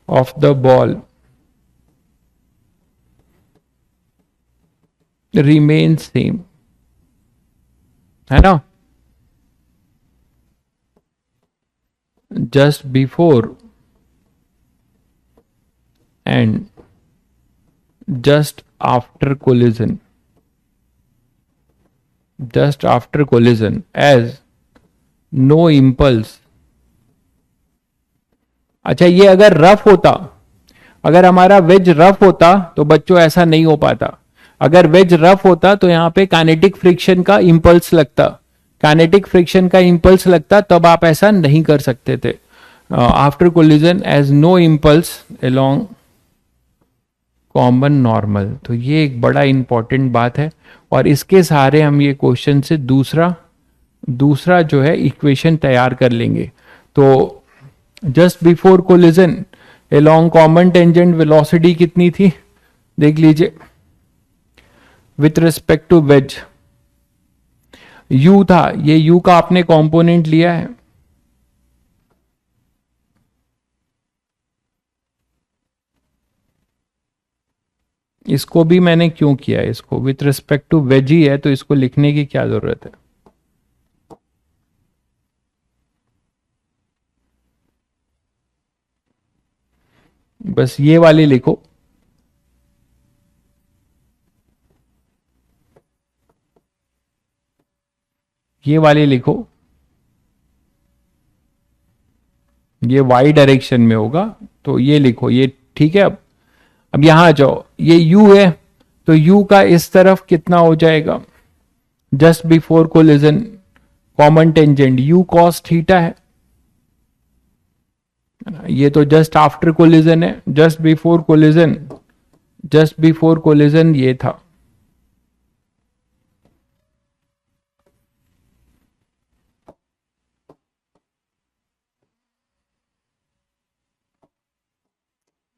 Speaker 1: of the ball remain same, है ना, just before and just after collision, just after collision as no impulse. अच्छा, ये अगर रफ होता, अगर हमारा वेज रफ होता तो बच्चों ऐसा नहीं हो पाता। अगर वेज रफ होता तो यहां पे काइनेटिक फ्रिक्शन का इंपल्स लगता, काइनेटिक फ्रिक्शन का इंपल्स लगता, तब आप ऐसा नहीं कर सकते थे। After collision as no impulse along common normal. तो ये एक बड़ा इंपॉर्टेंट बात है, और इसके सहारे हम ये क्वेश्चन से दूसरा जो है इक्वेशन तैयार कर लेंगे। तो just before collision along common tangent velocity कितनी थी, देख लीजिए, with respect to wedge u था, ये u का आपने कंपोनेंट लिया है, इसको भी मैंने क्यों किया है, इसको विथ रिस्पेक्ट टू वेज ही है तो इसको लिखने की क्या जरूरत है। बस ये वाली लिखो, ये वाली लिखो, ये y डायरेक्शन में होगा तो ये लिखो, ये ठीक है। अब यहां आ जाओ, ये u है तो u का इस तरफ कितना हो जाएगा, just before collision common tangent u cos theta है, ये तो जस्ट आफ्टर कोलिजन है, just before collision, just before collision ये था।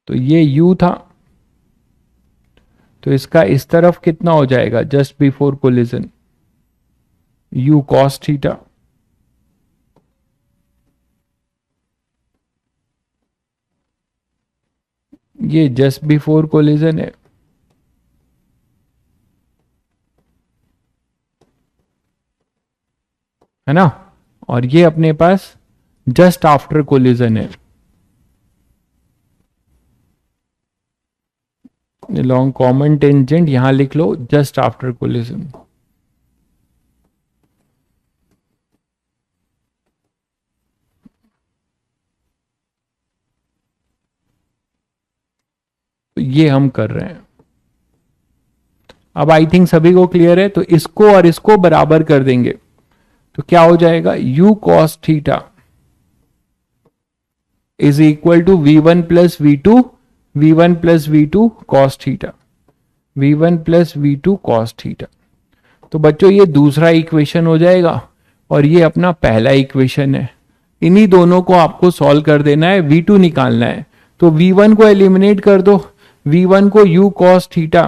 Speaker 1: तो ये u था, तो इसका इस तरफ कितना हो जाएगा, just before collision u cos theta. ये जस्ट बिफोर कोलिजन है ना, और ये अपने पास जस्ट आफ्टर कोलिजन है, लॉन्ग कॉमन टेंजेंट यहां लिख लो, जस्ट आफ्टर कोलिजन। तो ये हम कर रहे हैं। अब आई थिंक सभी को क्लियर है, तो इसको और इसको बराबर कर देंगे तो क्या हो जाएगा, u cos theta is equal to v1 plus v2, v1 plus v2 cos theta, v1 plus v2 cos theta. तो बच्चों ये दूसरा इक्वेशन हो जाएगा और ये अपना पहला इक्वेशन है। इन्हीं दोनों को आपको सॉल्व कर देना है, v2 निकालना है। तो v1 को एलिमिनेट कर दो, v1 को u cos थीटा,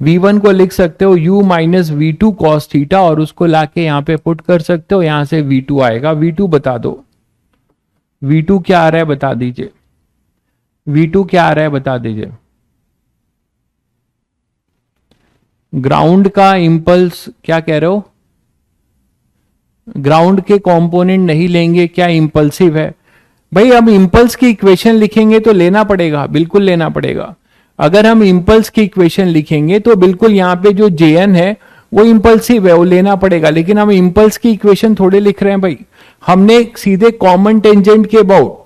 Speaker 1: v1 को लिख सकते हो u minus v2 cos theta, और उसको लाके यहां पे पुट कर सकते हो, यहां से v2 आएगा। v2 बता दो, v2 क्या आ रहा है बता दीजिए, v2 क्या आ रहा है बता दीजिए। ग्राउंड का इंपल्स क्या कह रहे हो, ग्राउंड के कंपोनेंट नहीं लेंगे, क्या इंपल्सिव है भाई। हम इंपल्स की इक्वेशन लिखेंगे तो लेना पड़ेगा, बिल्कुल लेना पड़ेगा। अगर हम इंपल्स की इक्वेशन लिखेंगे तो बिल्कुल यहां पे जो jn है वो इंपल्सिव है, वो लेना पड़ेगा। लेकिन हम इंपल्स की इक्वेशन थोड़े लिख रहे हैं भाई, हमने सीधे कॉमन टेंजेंट के अबाउट,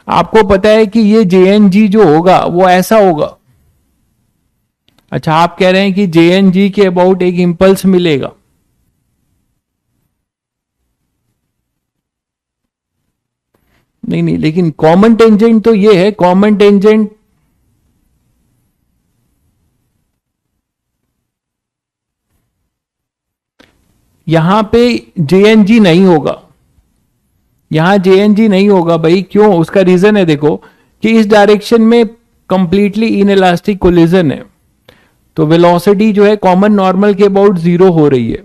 Speaker 1: आपको पता है कि ये jng जो होगा वो ऐसा होगा। अच्छा, आप कह रहे हैं कि jng के अबाउट एक इंपल्स मिलेगा, नहीं नहीं, लेकिन कॉमन टेंजेंट तो ये है, कॉमन टेंजेंट यहां पे jng नहीं होगा, यहां jng नहीं होगा भाई। क्यों, उसका रीजन है देखो कि इस डायरेक्शन में कंप्लीटली इनइलास्टिक कोलिजन है, तो वेलोसिटी जो है कॉमन नॉर्मल के अबाउट जीरो हो रही है,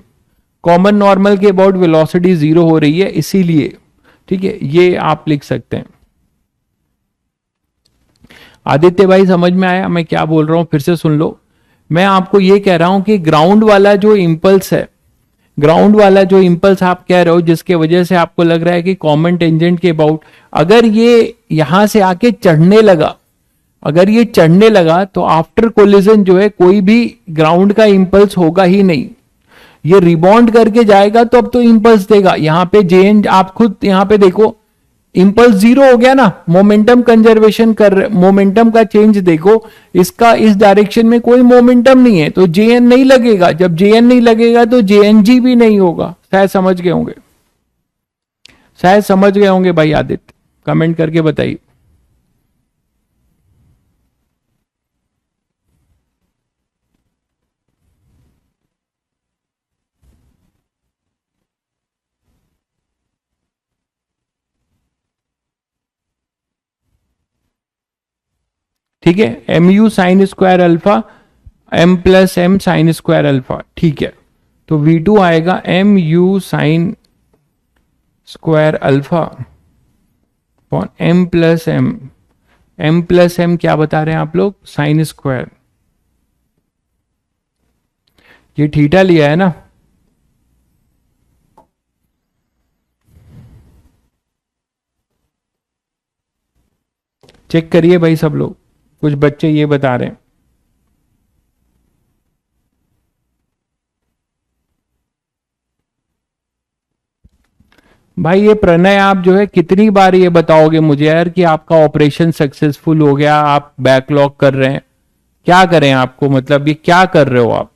Speaker 1: कॉमन नॉर्मल के अबाउट वेलोसिटी जीरो हो रही है, इसीलिए। ठीक है, ये आप लिख सकते हैं। आदित्य भाई समझ में आया मैं क्या बोल रहा हूं, फिर से सुन लो। मैं आपको ये कह रहा हूं कि ग्राउंड वाला जो इम्पल्स है, ग्राउंड वाला जो इम्पल्स आप कह रहे हो जिसके वजह से आपको लग रहा है कि कॉमन टेंजेंट के अबाउट, अगर ये यहां से आके चढ़ने लगा, अगर ये चढ़ने लगा तो आफ्टर कोलिजन जो है कोई भी ग्राउंड का इंपल्स होगा ही नहीं, ये रिबाउंड करके जाएगा तो अब तो इंपल्स देगा। यहां पे जेएन आप खुद यहां पे देखो, इंपल्स जीरो हो गया ना, मोमेंटम कंजर्वेशन कर, मोमेंटम का चेंज देखो, इसका इस डायरेक्शन में कोई मोमेंटम नहीं है तो जेएन नहीं लगेगा, जब जेएन नहीं लगेगा तो जेएनजी भी नहीं होगा। शायद समझ गए होंगे, शायद समझ गए होंगे भाई आदित्य, कमेंट करके बताइए। ठीक है, m u sine square alpha m plus m sine square alpha, ठीक है। तो वी टू आएगा m u sine square alpha upon m plus m, m plus m क्या बता रहे हैं आप लोग, साइन स्क्वायर, ये थीटा लिया है ना, चेक करिए भाई सब लोग, कुछ बच्चे ये बता रहे हैं। भाई ये प्रणय आप जो है कितनी बार ये बताओगे मुझे यार कि आपका ऑपरेशन सक्सेसफुल हो गया, आप बैकलॉग कर रहे हैं, क्या करें आपको, मतलब ये क्या कर रहे हो आप।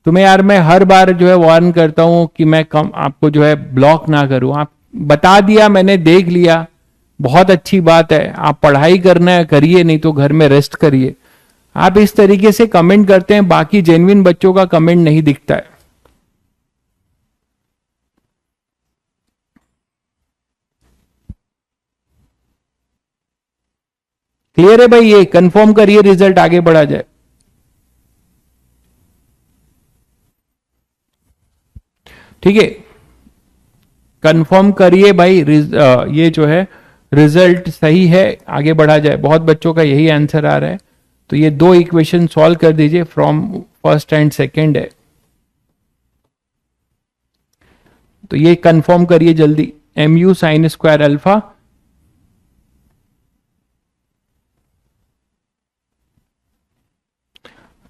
Speaker 1: तुम्हें यार मैं हर बार जो है वार्न करता हूं कि मैं कम आपको जो है ब्लॉक ना करूं, आप बता दिया मैंने, देख लिया, बहुत अच्छी बात है, आप पढ़ाई करना है करिए, नहीं तो घर में रेस्ट करिए। आप इस तरीके से कमेंट करते हैं, बाकी जेन्युइन बच्चों का कमेंट नहीं दिखता है। क्लियर है भाई, ये कंफर्म करिए, रिजल्ट आगे बढ़ा जाए। ठीक है, कंफर्म करिए भाई, ये जो है रिजल्ट सही है, आगे बढ़ा जाए। बहुत बच्चों का यही आंसर आ रहा है, तो ये दो इक्वेशन सॉल्व कर दीजिए, फ्रॉम फर्स्ट एंड सेकंड है, तो ये कंफर्म करिए जल्दी, m u sine square alpha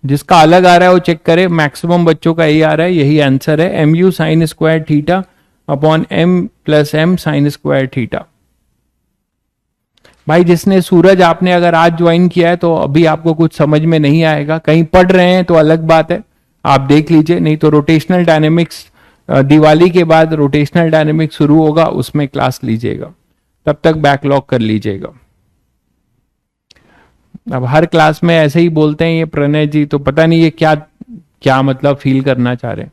Speaker 1: जिसका अलग आ रहा है वो चेक करें, मैक्सिमम बच्चों का यही आ रहा है, यही आंसर है, m u sine square theta upon m plus m sine square theta. भाई जिसने सूरज, आपने अगर आज ज्वाइन किया है तो अभी आपको कुछ समझ में नहीं आएगा, कहीं पढ़ रहे हैं तो अलग बात है, आप देख लीजिए, नहीं तो रोटेशनल डायनेमिक्स दिवाली के बाद रोटेशनल डायनेमिक्स शुरू होगा, उसमें क्लास लीजिएगा, तब तक बैकलॉग कर लीजिएगा। अब हर क्लास में ऐसे ही बोलते हैं ये प्रणय जी, तो पता नहीं ये क्या क्या मतलब फील करना चाह रहे हैं।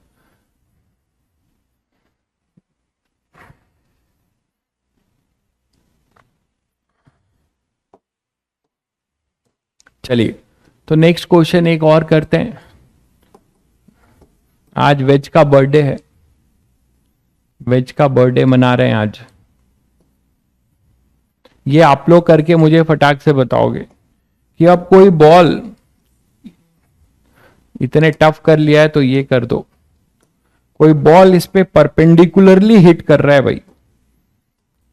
Speaker 1: चलिए, तो नेक्स्ट क्वेश्चन एक और करते हैं। आज वेज का बर्थडे है, वेज का बर्थडे मना रहे हैं आज। ये आप लोग करके मुझे फटाक से बताओगे कि अब कोई बॉल, इतने टफ कर लिया है तो ये कर दो, कोई बॉल इस पे परपेंडिकुलरली हिट कर रहा है भाई,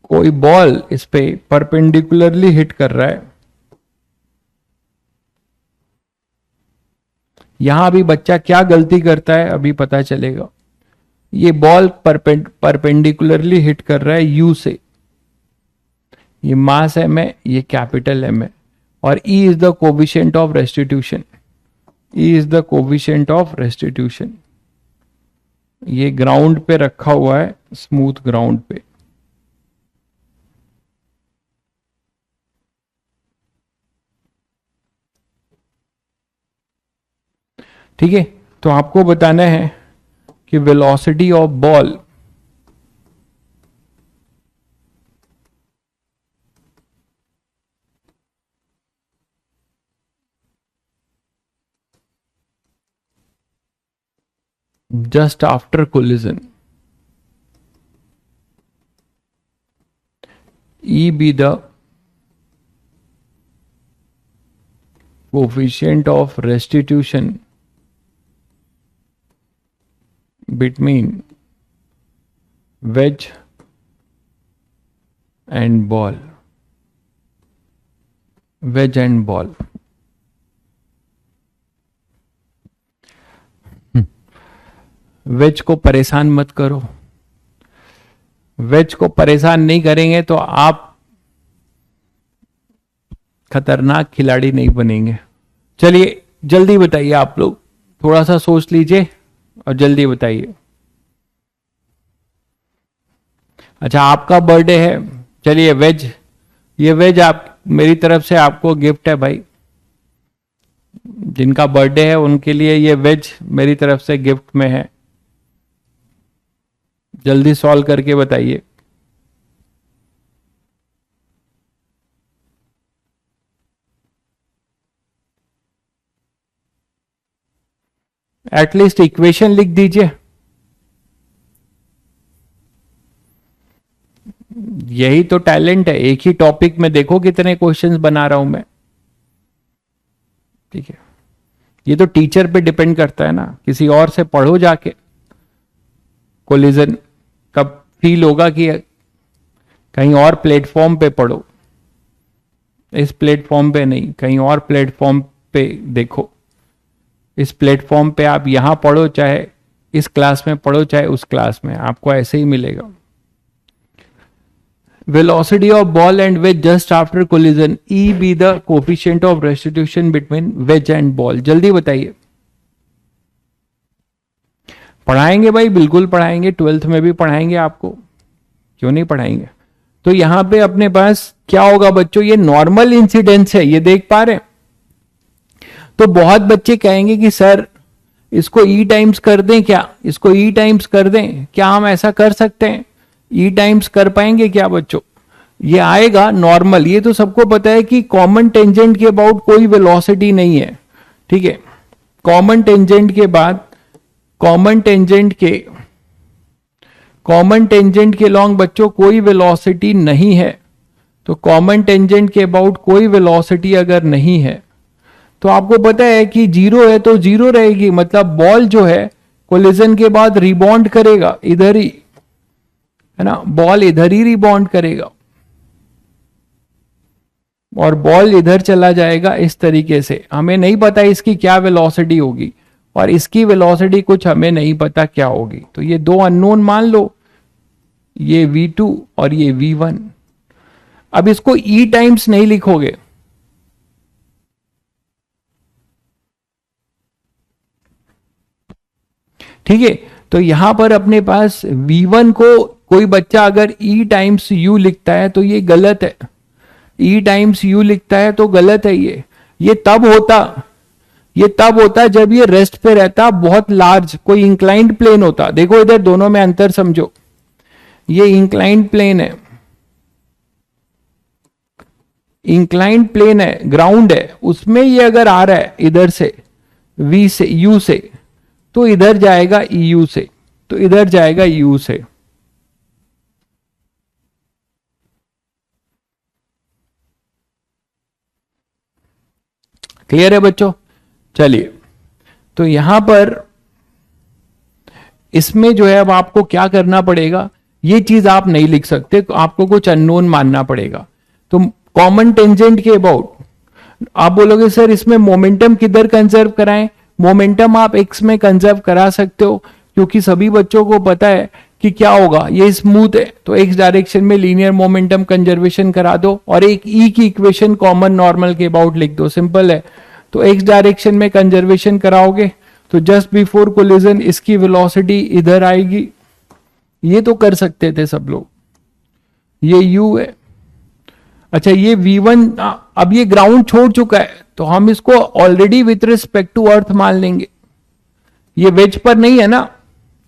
Speaker 1: कोई बॉल इस पे परपेंडिकुलरली हिट कर रहा है। यहां भी बच्चा क्या गलती करता है अभी पता चलेगा। ये बॉल परपेंडिकुलरली हिट कर रहा है यू से, ये मास एम है, ये कैपिटल एम है, और E is the coefficient of restitution, E is the coefficient of restitution. ये ग्राउंड पे रखा हुआ है, स्मूथ ग्राउंड पे। ठीक है, तो आपको बताना है कि velocity of ball just after collision, E be the coefficient of restitution between wedge and ball, wedge and ball. Wedge को परेशान मत करो, वेज को परेशान नहीं करेंगे तो आप खतरनाक खिलाड़ी नहीं बनेंगे। चलिए जल्दी बताइए, आप लोग थोड़ा सा सोच लीजिए और जल्दी बताइए। अच्छा आपका बर्थडे है, चलिए वेज, ये वेज आप मेरी तरफ से आपको गिफ्ट है भाई। जिनका बर्थडे है उनके लिए ये वेज मेरी तरफ से गिफ्ट में है। जल्दी सॉल्व करके बताइए। एटलीस्ट इक्वेशन लिख दीजिए। यही तो टैलेंट है, एक ही टॉपिक में देखो कितने क्वेश्चंस बना रहा हूं मैं। ठीक है, ये तो टीचर पे डिपेंड करता है ना, किसी और से पढ़ो जाके। कोलिजन कब फील होगा कि कहीं और प्लेटफॉर्म पे पढ़ो, इस प्लेटफॉर्म पे नहीं, कहीं और प्लेटफॉर्म पे देखो। इस प्लेटफॉर्म पे आप यहां पढ़ो, चाहे इस क्लास में पढ़ो चाहे उस क्लास में, आपको ऐसे ही मिलेगा। Velocity of ball and wedge just after collision, E be the coefficient of restitution between wedge and ball। जल्दी बताइए। पढ़ाएंगे भाई, बिल्कुल पढ़ाएंगे, 12th में भी पढ़ाएंगे आपको, क्यों नहीं पढ़ाएंगे। तो यहां पे अपने पास क्या होगा बच्चों, ये नॉर्मल इंसिडेंस है, ये देख पा रहे हैं। तो बहुत बच्चे कहेंगे कि सर इसको ई टाइम्स कर दें क्या, इसको ई टाइम्स कर दें क्या, हम ऐसा कर सकते हैं? ई टाइम्स कर पाएंगे क्या बच्चों? ये आएगा नॉर्मल, ये तो सबको पता है कि कॉमन टेंजेंट के अबाउट कोई वेलोसिटी नहीं है। ठीक है, कॉमन टेंजेंट के बाद कॉमन टेंजेंट के लॉन्ग बच्चों कोई वेलोसिटी नहीं है। तो कॉमन टेंजेंट के अबाउट कोई वेलोसिटी अगर नहीं है तो आपको पता है कि जीरो है तो जीरो रहेगी, मतलब बॉल जो है कोलिजन के बाद रिबॉन्ड करेगा इधर ही, है ना, बॉल इधर ही रिबॉन्ड करेगा और बॉल इधर चला जाएगा इस तरीके से। हमें नहीं पता इसकी क्या वेलोसिटी होगी और इसकी वेलोसिटी कुछ हमें नहीं पता क्या होगी। तो ये दो अननोन मान लो, ये v2 और ये v1। अब इसको e टाइम्स नहीं लिखोगे, ठीक है। तो यहां पर अपने पास v1 को कोई बच्चा अगर e टाइम्स u लिखता है तो ये गलत है, e टाइम्स u लिखता है तो गलत है। ये तब होता जब ये रेस्ट पे रहता, बहुत लार्ज कोई इंक्लाइंड प्लेन होता। देखो इधर दोनों में अंतर समझो, ये इंक्लाइंड प्लेन है, इंक्लाइंड प्लेन है, ग्राउंड है, उसमें ये अगर आ रहा है इधर से v से u से, तो इधर जाएगा eu से, तो इधर जाएगा u से। क्लियर है बच्चों? चलिए, तो यहां पर इसमें जो है अब आपको क्या करना पड़ेगा, ये चीज आप नहीं लिख सकते, तो आपको कुछ अननोन मानना पड़ेगा। तो कॉमन टेंजेंट के अबाउट आप बोलोगे सर इसमें मोमेंटम किधर कंजर्व कराएं? मोमेंटम आप एक्स में कंजर्व करा सकते हो, क्योंकि सभी बच्चों को पता है कि क्या होगा, ये स्मूथ है तो एक्स डायरेक्शन में लीनियर मोमेंटम कंजर्वेशन करा दो और एक ई की इक्वेशन कॉमन नॉर्मल के अबाउट लिख दो, सिंपल है। तो एक्स डायरेक्शन में कंजर्वेशन कराओगे तो जस्ट बिफोर कोलिजन इसकी वेलोसिटी इधर आएगी, ये तो कर सकते थे सब लोग। ये u है, अच्छा ये v1, अब ये ग्राउंड छोड़ चुका है तो हम इसको already with respect to earth मान लेंगे। ये वेज पर नहीं है ना,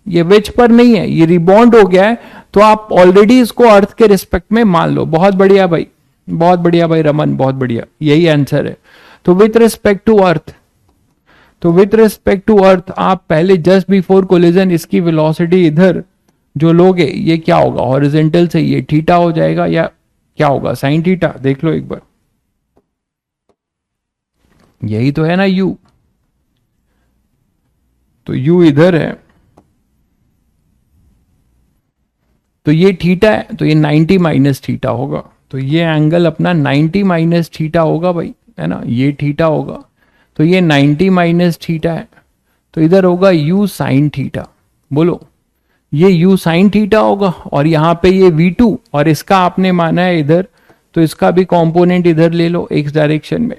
Speaker 1: ये वेज पर नहीं है, ये रिबॉन्ड हो गया है, तो आप ऑलरेडी इसको अर्थ के रिस्पेक्ट में मान लो। बहुत बढ़िया भाई, बहुत बढ़िया भाई रमन, बहुत बढ़िया, यही आंसर है। तो विथ रिस्पेक्ट टू अर्थ, तो विथ रिस्पेक्ट टू अर्थ आप पहले जस्ट बिफोर कोलिजन इसकी वेलोसिटी इधर जो लोगे, ये क्या होगा, हॉरिजॉन्टल से ये थीटा हो जाएगा या क्या होगा, साइन थीटा। देख लो एक बार, यही तो है ना u, तो u इधर है तो ये थीटा है, तो ये 90 माइनस थीटा होगा। तो ये एंगल अपना 90 माइनस थीटा होगा भाई, है ना, ये थीटा होगा। तो ये 90 माइनस थीटा है, तो इधर होगा u साइन थीटा। बोलो, ये u साइन थीटा होगा, और यहाँ पे ये v2, और इसका आपने माना है इधर, तो इसका भी कंपोनेंट इधर ले लो x डायरेक्शन में।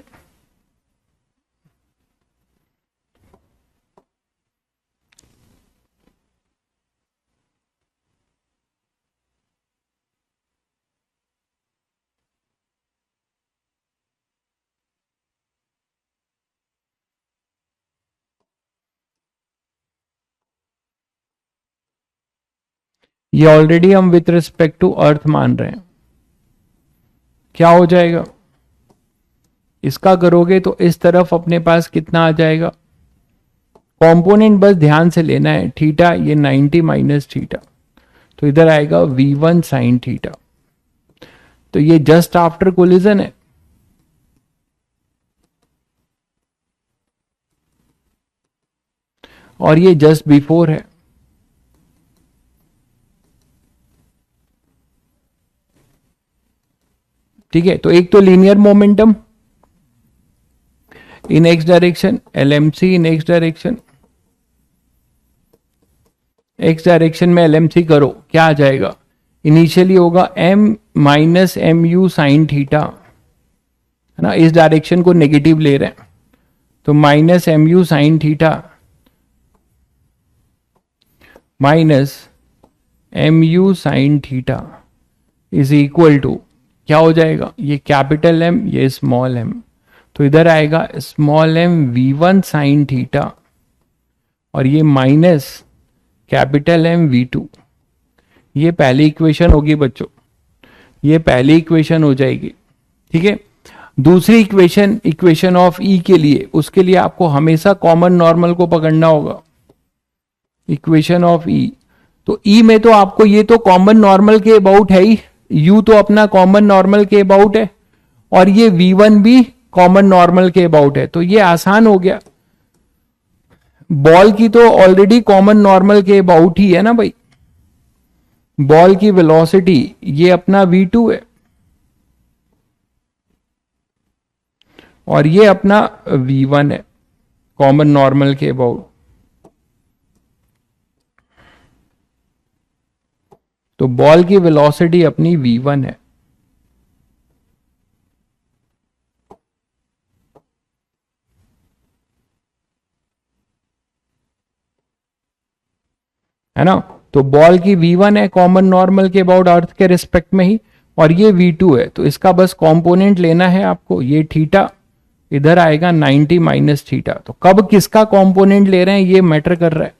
Speaker 1: ये ऑलरेडी हम विथ रिस्पेक्ट टू अर्थ मान रहे हैं। क्या हो जाएगा, इसका करोगे तो इस तरफ अपने पास कितना आ जाएगा, कंपोनेंट बस ध्यान से लेना है, थीटा ये 90 माइनस थीटा, तो इधर आएगा v1 साइन थीटा। तो ये जस्ट आफ्टर कोलिजन है, और ये जस्ट बिफोर है। ठीक है, तो एक तो linear momentum in x direction, LMC in x direction, x direction में एलएमसी करो, क्या आ जाएगा, इनिशियली होगा m minus m u sine theta, है ना, इस डायरेक्शन को नेगेटिव ले रहे हैं, तो minus m u sine theta minus m u sine theta is equal to क्या हो जाएगा, ये कैपिटल एम, ये स्मॉल एम, तो इधर आएगा small M v1 sine theta, और ये माइनस कैपिटल एम v2। ये पहली इक्वेशन होगी बच्चों, ये पहली इक्वेशन हो जाएगी। ठीक है, दूसरी इक्वेशन, इक्वेशन ऑफ ई के लिए, उसके लिए आपको हमेशा कॉमन नॉर्मल को पकड़ना होगा। इक्वेशन ऑफ ई, तो ई में तो आपको ये तो कॉमन नॉर्मल के अबाउट है ही, यू तो अपना कॉमन नॉर्मल के अबाउट है, और ये v1 भी कॉमन नॉर्मल के अबाउट है, तो ये आसान हो गया। बॉल की तो ऑलरेडी कॉमन नॉर्मल के अबाउट ही है ना भाई, बॉल की वेलोसिटी ये अपना v2 है, और ये अपना v1 है कॉमन नॉर्मल के अबाउट। तो बॉल की वेलोसिटी अपनी v1 है ना, तो बॉल की v1 है कॉमन नॉर्मल के अबाउट अर्थ के रिस्पेक्ट में ही, और ये v2 है, तो इसका बस कंपोनेंट लेना है आपको, ये थीटा इधर आएगा 90 माइनस थीटा। तो कब किसका कंपोनेंट ले रहे हैं ये मैटर कर रहा है।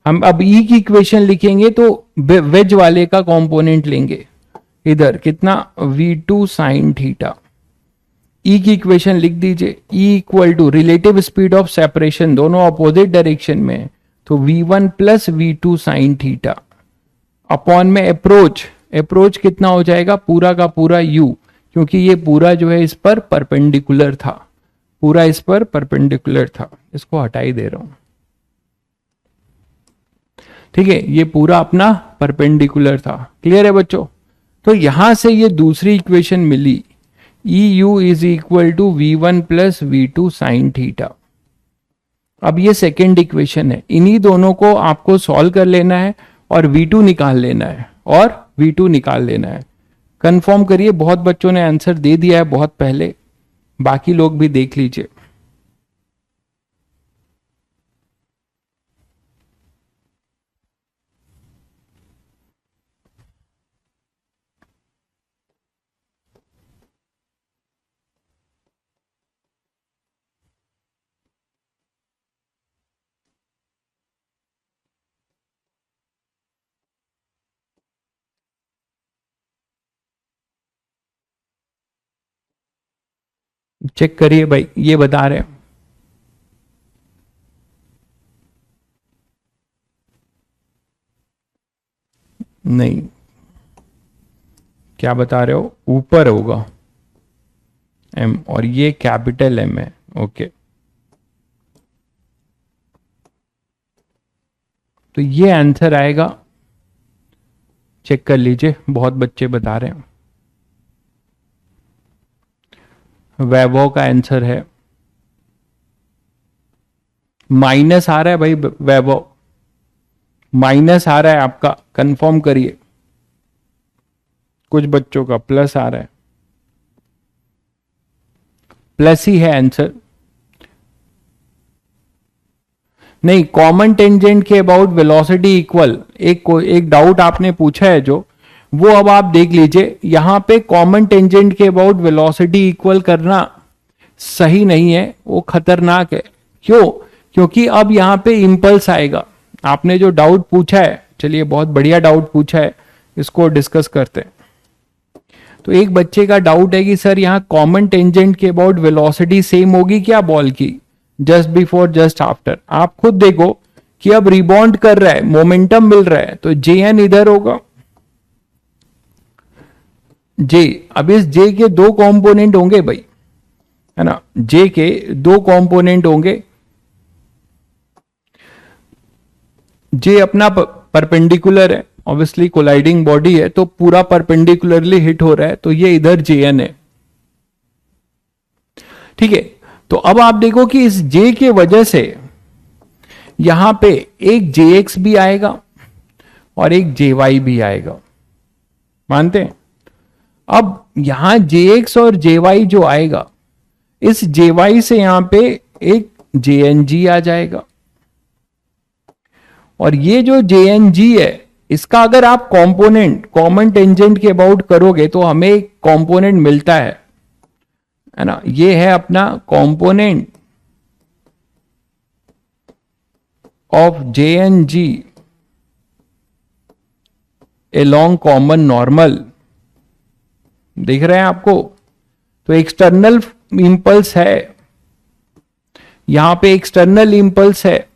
Speaker 1: हम अब ई की इक्वेशन लिखेंगे तो वेज वाले का कंपोनेंट लेंगे, इधर कितना v2 साइन थीटा। ई की इक्वेशन लिख दीजिए, e equal to relative speed of separation दोनों अपोजिट डायरेक्शन में, तो v1 plus v2 sine theta upon में अप्रोच, अप्रोच कितना हो जाएगा पूरा का पूरा u, क्योंकि ये पूरा जो है इस पर परपेंडिकुलर था, पूरा इस पर परपेंडिकुलर था, इसको हटा ही दे रहा हूं। ठीक है, ये पूरा अपना परपेंडिकुलर था। क्लियर है बच्चों, तो यहां से ये दूसरी इक्वेशन मिली, e u is equal to v1 plus v2 sine theta. अब ये सेकेंड इक्वेशन है, इन्हीं दोनों को आपको सॉल्व कर लेना है और v2 निकाल लेना है, और v2 निकाल लेना है। कंफर्म करिए, बहुत बच्चों ने आंसर दे दिया है बहुत पहले, बाकी लोग भी देख लीजिए। चेक करिए भाई, ये बता रहे हैं नहीं, क्या बता रहे हो, ऊपर होगा m, और ये कैपिटल M है। ओके, तो ये आंसर आएगा चेक कर लीजिए, बहुत बच्चे बता रहे हैं। वैभव का आंसर है माइनस आ रहा है भाई, वैभव माइनस आ रहा है आपका, कंफर्म करिए। कुछ बच्चों का प्लस आ रहा है, प्लस ही है आंसर। नहीं, कॉमन टेंजेंट के अबाउट वेलोसिटी इक्वल, एक डाउट आपने पूछा है जो, वो अब आप देख लीजिए। यहां पे कॉमन टेंजेंट के अबाउट वेलोसिटी इक्वल करना सही नहीं है, वो खतरनाक है। क्यों? क्योंकि अब यहां पे इंपल्स आएगा। आपने जो डाउट पूछा है, चलिए बहुत बढ़िया डाउट पूछा है, इसको डिस्कस करते हैं। तो एक बच्चे का डाउट है कि सर यहां कॉमन टेंजेंट के अबाउट वेलोसिटी सेम होगी क्या बॉल की, जस्ट बिफोर जस्ट आफ्टर। आप खुद देखो कि अब रिबॉन्ड कर रहा है, मोमेंटम मिल रहा है, तो जे एन इधर होगा, जे। अब इस जे के दो कंपोनेंट होंगे भाई, है ना, जे के दो कंपोनेंट होंगे। जे अपना परपेंडिकुलर है, ऑब्वियसली कोलाइडिंग बॉडी है, तो पूरा परपेंडिकुलरली हिट हो रहा है, तो ये इधर जे एन है। ठीक है, तो अब आप देखो कि इस जे के वजह से यहां पे एक जे एक्स भी आएगा और एक जे वाई भी आएगा, मानते हैं? अब यहां जे एक्स और जे वाई जो आएगा, इस जे वाई से यहां पे एक जे एन जी आ जाएगा, और ये जो जे एन जी है, इसका अगर आप कंपोनेंट कॉमन टेंजेंट के अबाउट करोगे तो हमें एक कंपोनेंट मिलता है ना, ये है अपना component of j n g along common normal. दिख रहे हैं आपको? तो एक्सटर्नल इंपल्स है, यहां पे एक्सटर्नल इंपल्स है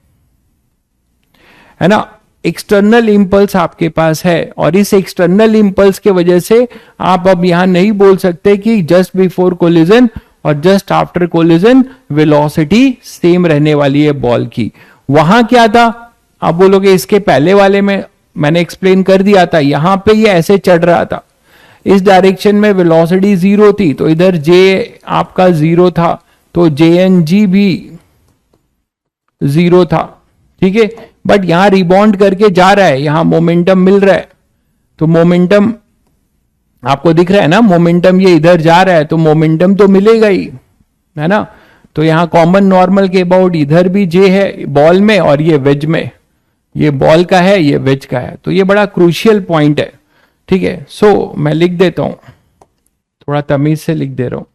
Speaker 1: ना, एक्सटर्नल इंपल्स आपके पास है, और इस एक्सटर्नल इंपल्स के वजह से आप अब यहां नहीं बोल सकते कि जस्ट बिफोर कोलिजन और just after collision velocity same रहने वाली है बॉल की। वहां क्या था, आप बोलोगे इसके पहले वाले में मैंने एक्सप्लेन कर दिया था, यहां पे ये ऐसे चढ़ रहा था, इस डायरेक्शन में वेलोसिटी 0 थी, तो इधर जे आपका 0 था, तो जे एन जी भी 0 था। ठीक है, बट यहां रिबॉन्ड करके जा रहा है, यहां मोमेंटम मिल रहा है, तो मोमेंटम आपको दिख रहा है ना, मोमेंटम ये इधर जा रहा है, तो मोमेंटम तो मिलेगा ही, है ना। तो यहां कॉमन नॉर्मल के अबाउट इधर भी जे है बॉल में, और ये वेज में, ये बॉल का है, ये वेज का है, तो ये बड़ा क्रूशियल पॉइंट है। ठीक है, सो मैं लिख देता हूं, थोड़ा तमीज से लिख दे रहा हूं।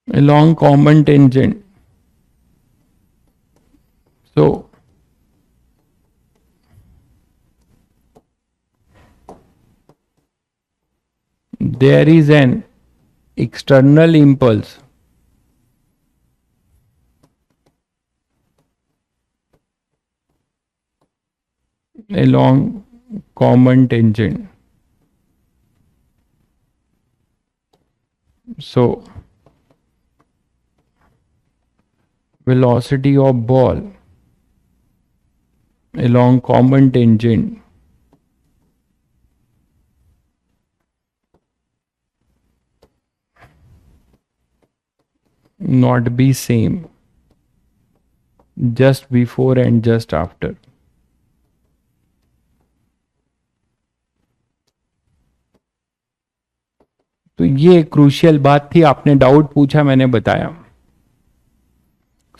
Speaker 1: along common tangent, so there is an external impulse along common tangent, so velocity of ball along common tangent not be same just before and just after। तो ये क्रूशियल बात थी, आपने डाउट पूछा, मैंने बताया,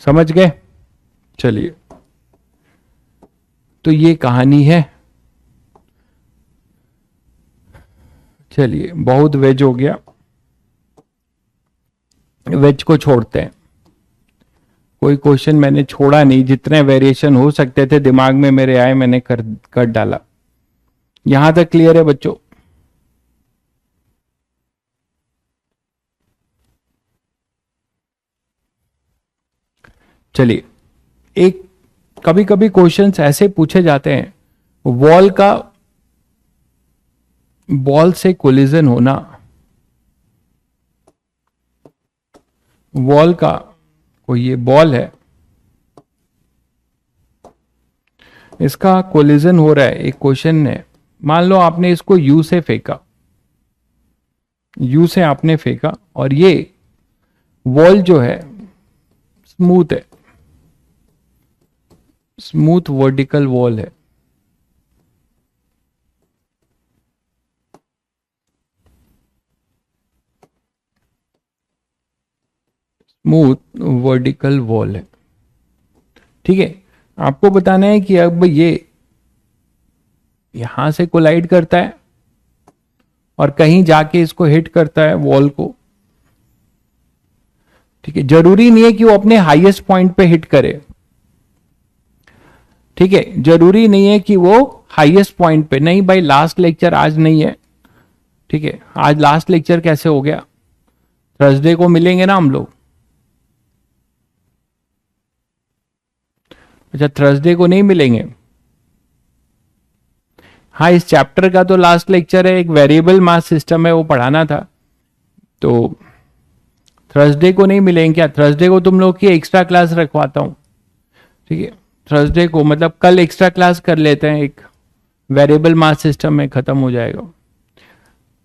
Speaker 1: समझ गए? चलिए, तो ये कहानी है। चलिए, बहुत वेज हो गया, वेज को छोड़ते हैं। कोई क्वेश्चन मैंने छोड़ा नहीं, जितने वेरिएशन हो सकते थे दिमाग में मेरे आए, मैंने कर डाला। यहां तक क्लियर है बच्चों? चलिए, एक कभी कभी क्वेश्चंस ऐसे पूछे जाते हैं, वॉल का बॉल से कोलिजन होना, वॉल का कोई ये बॉल है, इसका कोलिजन हो रहा है। एक क्वेश्चन है, मान लो आपने इसको यू से फेंका, यू से आपने फेंका और ये वॉल जो है स्मूथ है, स्मूथ वर्टिकल वॉल है। स्मूथ वर्टिकल वॉल है, ठीक है। आपको बताना है कि अब ये यहां से कोलाइड करता है और कहीं जाके इसको हिट करता है वॉल को, ठीक है। जरूरी नहीं है कि वो अपने हाईएस्ट पॉइंट पे हिट करे, ठीक है, जरूरी नहीं है कि वो हाईएस्ट पॉइंट पे। नहीं भाई, लास्ट लेक्चर आज नहीं है, ठीक है। आज लास्ट लेक्चर कैसे हो गया? थर्सडे को मिलेंगे ना हम लोग। अच्छा, थर्सडे को नहीं मिलेंगे? हाँ, इस चैप्टर का तो लास्ट लेक्चर है, एक वेरिएबल मास सिस्टम है, वो पढ़ाना था, तो थर्सडे को नहीं मिलेंगे क्या? थर्सडे को तुम लोग की एक्स्ट्रा क्लास रखवाता हूं, ठीक है। थर्सडे को मतलब कल एक्स्ट्रा क्लास कर लेते हैं, एक वेरिएबल मास सिस्टम में खत्म हो जाएगा,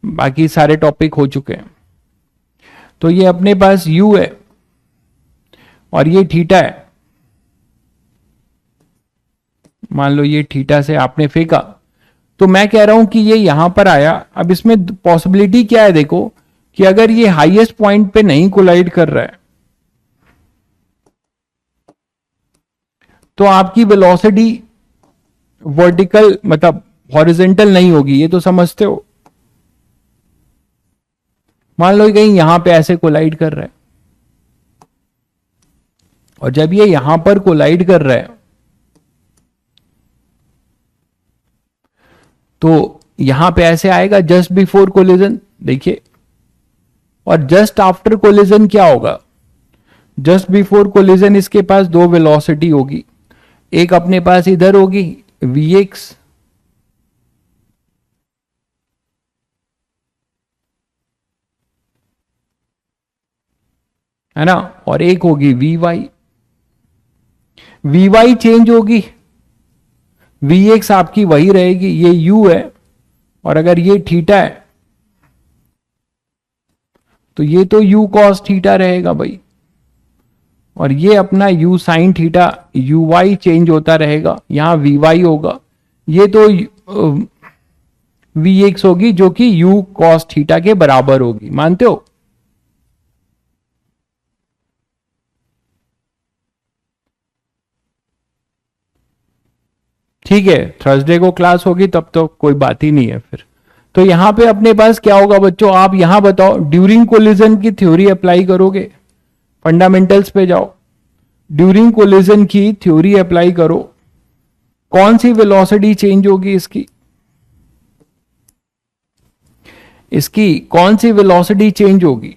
Speaker 1: बाकी सारे टॉपिक हो चुके हैं। तो ये अपने पास u है और ये थीटा है, मान लो ये थीटा से आपने फेंका, तो मैं कह रहा हूं कि ये यहां पर आया। अब इसमें पॉसिबिलिटी क्या है, देखो कि अगर ये हाईएस्ट पॉइंट पे नहीं कोलाइड कर रहा है तो आपकी वेलोसिटी वर्टिकल मतलब हॉरिजेंटल नहीं होगी, ये तो समझते हो। मान लो कहीं यहां पे ऐसे कोलाइड कर रहा है और जब ये यहां पर कोलाइड कर रहा है तो यहां पे ऐसे आएगा जस्ट बिफोर कोलिजन, देखिए। और जस्ट आफ्टर कोलिजन क्या होगा? जस्ट बिफोर कोलिजन इसके पास दो वेलोसिटी होगी, एक अपने पास इधर होगी Vx, है ना, और एक होगी Vy। Vy चेंज होगी, Vx आपकी वही रहेगी, ये u है और अगर ये थीटा है तो ये तो u cos थीटा रहेगा भाई, और ये अपना u sin theta, uy change होता रहेगा, यहां Vy होगा, ये तो Vx होगी जो कि u cos थीटा के बराबर होगी, मानते हो? ठीक है, थर्सडे को क्लास होगी तब तो कोई बात ही नहीं है फिर। तो यहां पे अपने पास क्या होगा बच्चों, आप यहां बताओ, ड्यूरिंग कोलिजन की थ्योरी अप्लाई करोगे? फंडामेंटल्स पे जाओ, ड्यूरिंग कोलिजन की थ्योरी अप्लाई करो, कौन सी वेलोसिटी चेंज होगी इसकी? इसकी कौन सी वेलोसिटी चेंज होगी?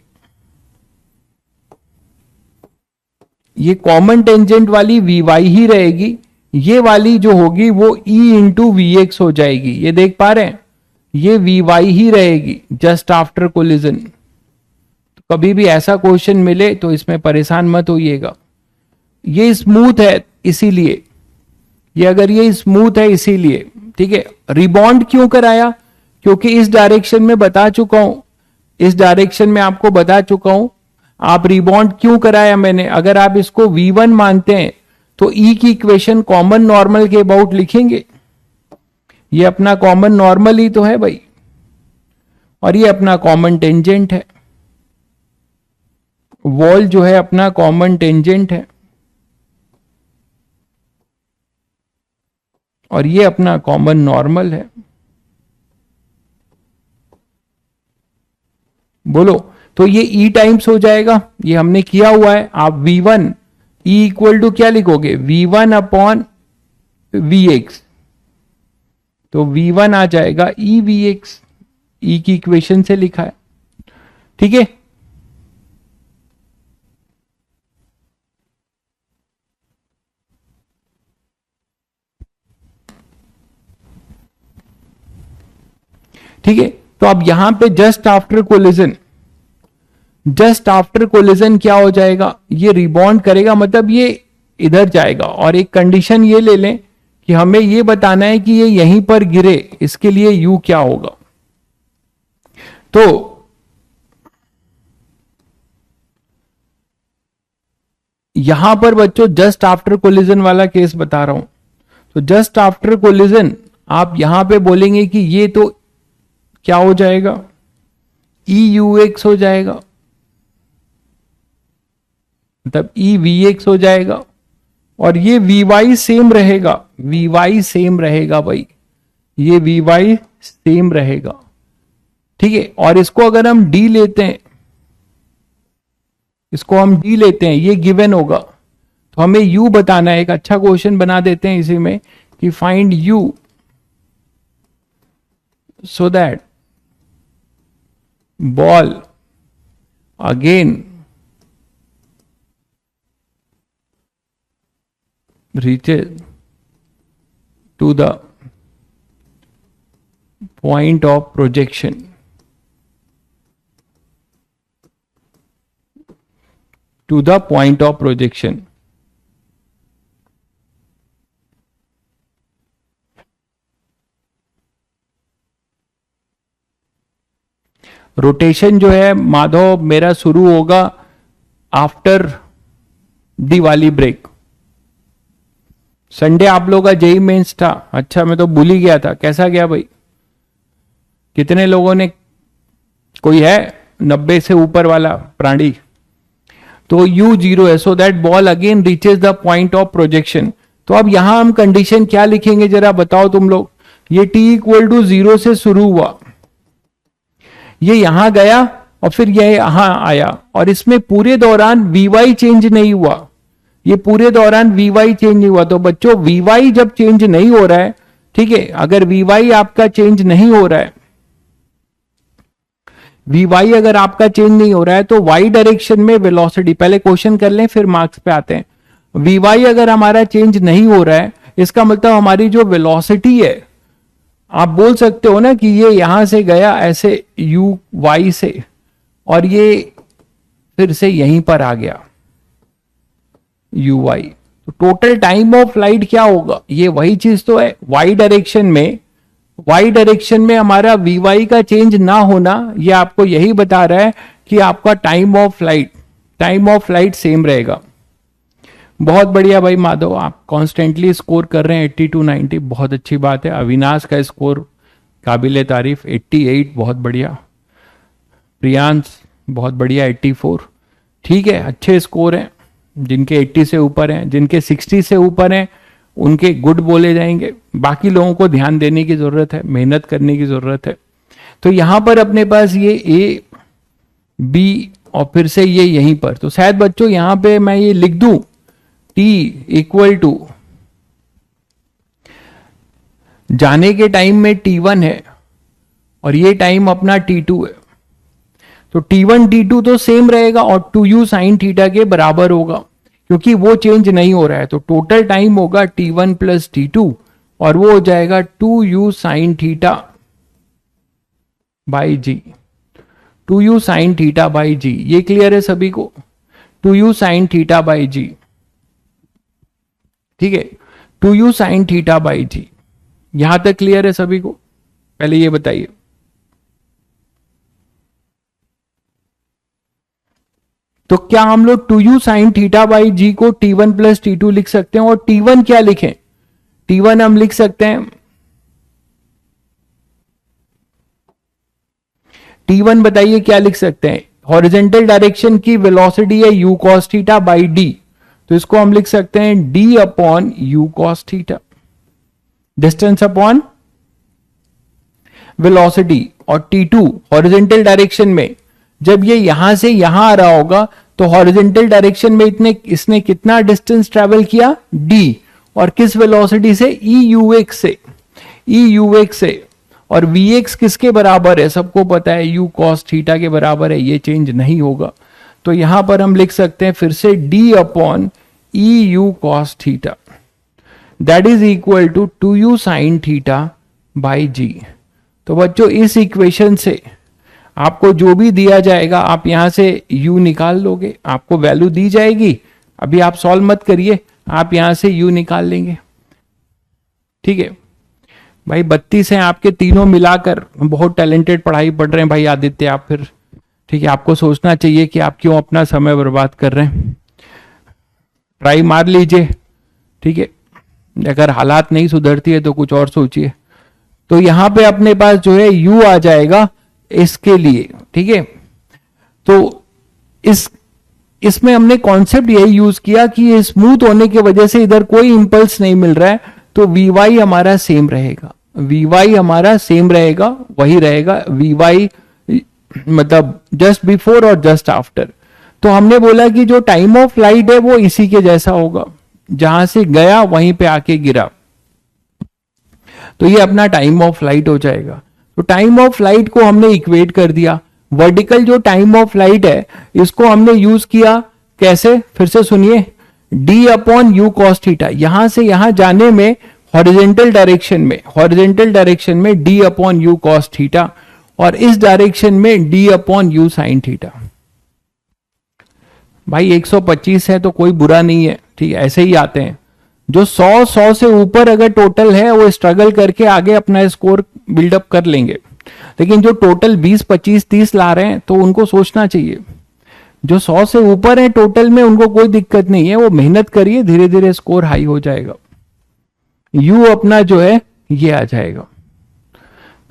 Speaker 1: ये कॉमन टेंजेंट वाली Vy ही रहेगी, ये वाली जो होगी वो E इंटू Vx हो जाएगी, ये देख पा रहे हैं, ये Vy ही रहेगी जस्ट आफ्टर कोलिजन। तो कभी भी ऐसा क्वेश्चन मिले तो इसमें परेशान मत होइएगा, ये स्मूथ है इसीलिए, ये अगर ये स्मूथ है इसीलिए, ठीक है। रिबॉन्ड क्यों कराया? क्योंकि इस डायरेक्शन में बता चुका हूं, इस डायरेक्शन में आपको बता चुका हूं, आप रिबॉन्ड क्यों कराया मैंने। अगर आप इसको V1 मानते हैं तो E की इक्वेशन कॉमन नॉर्मल के अबाउट लिखेंगे, ये अपना कॉमन नॉर्मल ही तो है भाई, और ये अपना कॉमन टेंजेंट है, वॉल जो है अपना कॉमन टेंजेंट है, और ये अपना कॉमन नॉर्मल है। बोलो, तो ये E टाइम्स हो जाएगा, ये हमने किया हुआ है। आप V1 E इक्वल टू क्या लिखोगे? V1 अपॉन Vx, तो V1 आ जाएगा E Vx, E की इक्वेशन से लिखा है, ठीक है। ठीक है, तो अब यहां पे जस्ट आफ्टर कोलिजन क्या हो जाएगा, ये रिबॉन्ड करेगा, मतलब ये इधर जाएगा। और एक कंडीशन ये ले लें कि हमें ये बताना है कि ये यहीं पर गिरे, इसके लिए यू क्या होगा। तो यहां पर बच्चों जस्ट आफ्टर कोलिजन वाला केस बता रहा हूं। तो जस्ट आफ्टर कोलिजन आप यहां पे बोलेंगे कि ये तो क्या हो जाएगा, ई यू एक्स हो जाएगा, मतलब ई वी एक्स हो जाएगा। और ये वी वाई सेम रहेगा, वी वाई सेम रहेगा भाई, ये वी वाई सेम रहेगा। ठीक है, और इसको अगर हम डी लेते हैं, इसको हम डी लेते हैं, ये गिवन होगा। तो हमें यू बताना है, एक अच्छा क्वेश्चन बना देते हैं इसी में कि find you so that ball again reaches to the point of projection, to the point of projection। Rotation जो है माधव मेरा शुरू होगा आफ्टर दिवाली ब्रेक। संडे आप लोगों का जेई मेंस था, अच्छा मैं तो भूल ही गया था, कैसा गया भाई, कितने लोगों ने, कोई है 90 से ऊपर वाला प्राणी। तो u 0 है, so that ball again reaches the point of projection. तो अब यहां हम कंडीशन क्या लिखेंगे जरा बताओ तुम लोग। ये t इक्वल टू 0 से शुरू हुआ, ये यहां गया और फिर ये यहां आया, और इसमें पूरे दौरान वी चेंज नहीं हुआ, ये पूरे दौरान वी चेंज नहीं हुआ। तो बच्चों वी जब चेंज नहीं हो रहा है, ठीक है, अगर वी आपका चेंज नहीं हो रहा है, वी अगर आपका चेंज नहीं हो रहा है, तो वाई डायरेक्शन में वेलोसिटी, पहले क्वेश्चन कर लें फिर मार्क्स पे आते हैं। वी अगर हमारा चेंज नहीं हो रहा है, इसका मतलब हमारी जो वेलोसिटी है, आप बोल सकते हो ना कि ये यहां से गया ऐसे यू वाई से, और ये फिर से यहीं पर आ गया यू वाई। तो टोटल टाइम ऑफ फ्लाइट क्या होगा, ये वही चीज तो है, वाई डायरेक्शन में हमारा वी वाई का चेंज ना होना, ये आपको यही बता रहा है कि आपका टाइम ऑफ फ्लाइट सेम रहेगा। बहुत बढ़िया भाई माधव, आप कॉन्स्टेंटली स्कोर कर रहे हैं 80 to 90, बहुत अच्छी बात है। अविनाश का स्कोर काबिल तारीफ 88, बहुत बढ़िया। प्रियांश बहुत बढ़िया 84, ठीक है, अच्छे स्कोर हैं। जिनके 80 से ऊपर हैं, जिनके 60 से ऊपर हैं, उनके गुड बोले जाएंगे। बाकी लोगों को ध्यान देने की जरूरत है, मेहनत करने की जरूरत है। तो यहां पर अपने पास ये ए बी और फिर से ये यहीं पर, तो शायद बच्चों यहां पे मैं ये लिख दूं t इक्वल टू, जाने के टाइम में t1 है और ये टाइम अपना t2 है, तो t1 t2 तो सेम रहेगा और 2u साइन थीटा के बराबर होगा, क्योंकि वो चेंज नहीं हो रहा है। तो टोटल टाइम होगा t1 प्लस t2 और वो हो जाएगा 2u sine theta by g, 2u sine theta by g. ये क्लियर है सभी को, 2u साइन थीटा बाई जी, ठीक है, 2u साइन थीटा बाई जी। यहां तक क्लियर है सभी को, पहले ये बताइए। तो क्या हम लोग 2u साइन थीटा बाई जी को t1 प्लस t2 लिख सकते हैं, और t1 क्या लिखें, t1 हम लिख सकते हैं, t1 बताइए क्या लिख सकते हैं। हॉरिजॉन्टल डायरेक्शन की वेलोसिटी है u cos theta by d, तो इसको हम लिख सकते हैं d upon u cos theta, distance upon velocity. और t2 हॉरिजॉन्टल डायरेक्शन में जब ये यहां से यहां आ रहा होगा, तो हॉरिजॉन्टल डायरेक्शन में इसने कितना डिस्टेंस ट्रेवल किया d, और किस वेलोसिटी से, e से, और vx किसके बराबर है, सबको पता है u cos थीटा के बराबर है, ये चेंज नहीं होगा। तो यहां पर हम लिख सकते हैं फिर से d upon eu cos theta, that is equal to 2u sine theta by g. तो बच्चों इस इक्वेशन से आपको जो भी दिया जाएगा आप यहां से u निकाल लोगे, आपको वैल्यू दी जाएगी, अभी आप सॉल्व मत करिए, आप यहां से u निकाल लेंगे। ठीक है भाई, 32 हैं आपके तीनों मिलाकर, बहुत टैलेंटेड पढ़ाई पढ़ रहे हैं भाई आदित्य आप फिर। ठीक है, आपको सोचना चाहिए कि आप क्यों अपना समय बर्बाद कर रहे हैं, ट्राई मार लीजिए। ठीक है, अगर हालात नहीं सुधरती है तो कुछ और सोचिए। तो यहां पे अपने पास जो है u आ जाएगा इसके लिए। ठीक है, तो इसमें हमने कॉन्सेप्ट यही यूज किया कि ये स्मूथ होने की वजह से इधर कोई इंपल्स नहीं मिल रहा है, तो Vy हमारा सेम रहेगा, Vy हमारा सेम रहेगा, वही रहेगा Vy मतलब जस्ट बिफोर और जस्ट आफ्टर। तो हमने बोला कि जो टाइम ऑफ फ्लाइट है वो इसी के जैसा होगा, जहां से गया वहीं पे आके गिरा, तो ये अपना टाइम ऑफ फ्लाइट हो जाएगा। तो टाइम ऑफ फ्लाइट को हमने इक्वेट कर दिया। वर्टिकल जो टाइम ऑफ फ्लाइट है इसको हमने यूज किया कैसे, फिर से सुनिए, d upon you cos theta, यहां से यहां जाने में हॉरिजेंटल डायरेक्शन में d upon you cos theta, और इस डायरेक्शन में d upon you sine theta. भाई 125 है तो कोई बुरा नहीं है, ठीक है, ऐसे ही आते हैं। जो 100 से ऊपर अगर टोटल है वो स्ट्रगल करके आगे अपना स्कोर बिल्डअप कर लेंगे, लेकिन जो टोटल 20, 25, 30 ला रहे हैं तो उनको सोचना चाहिए। जो 100 से ऊपर है टोटल में उनको कोई दिक्कत नहीं है, वो मेहनत करिए, धीरे धीरे स्कोर हाई हो जाएगा। यू अपना जो है ये आ जाएगा।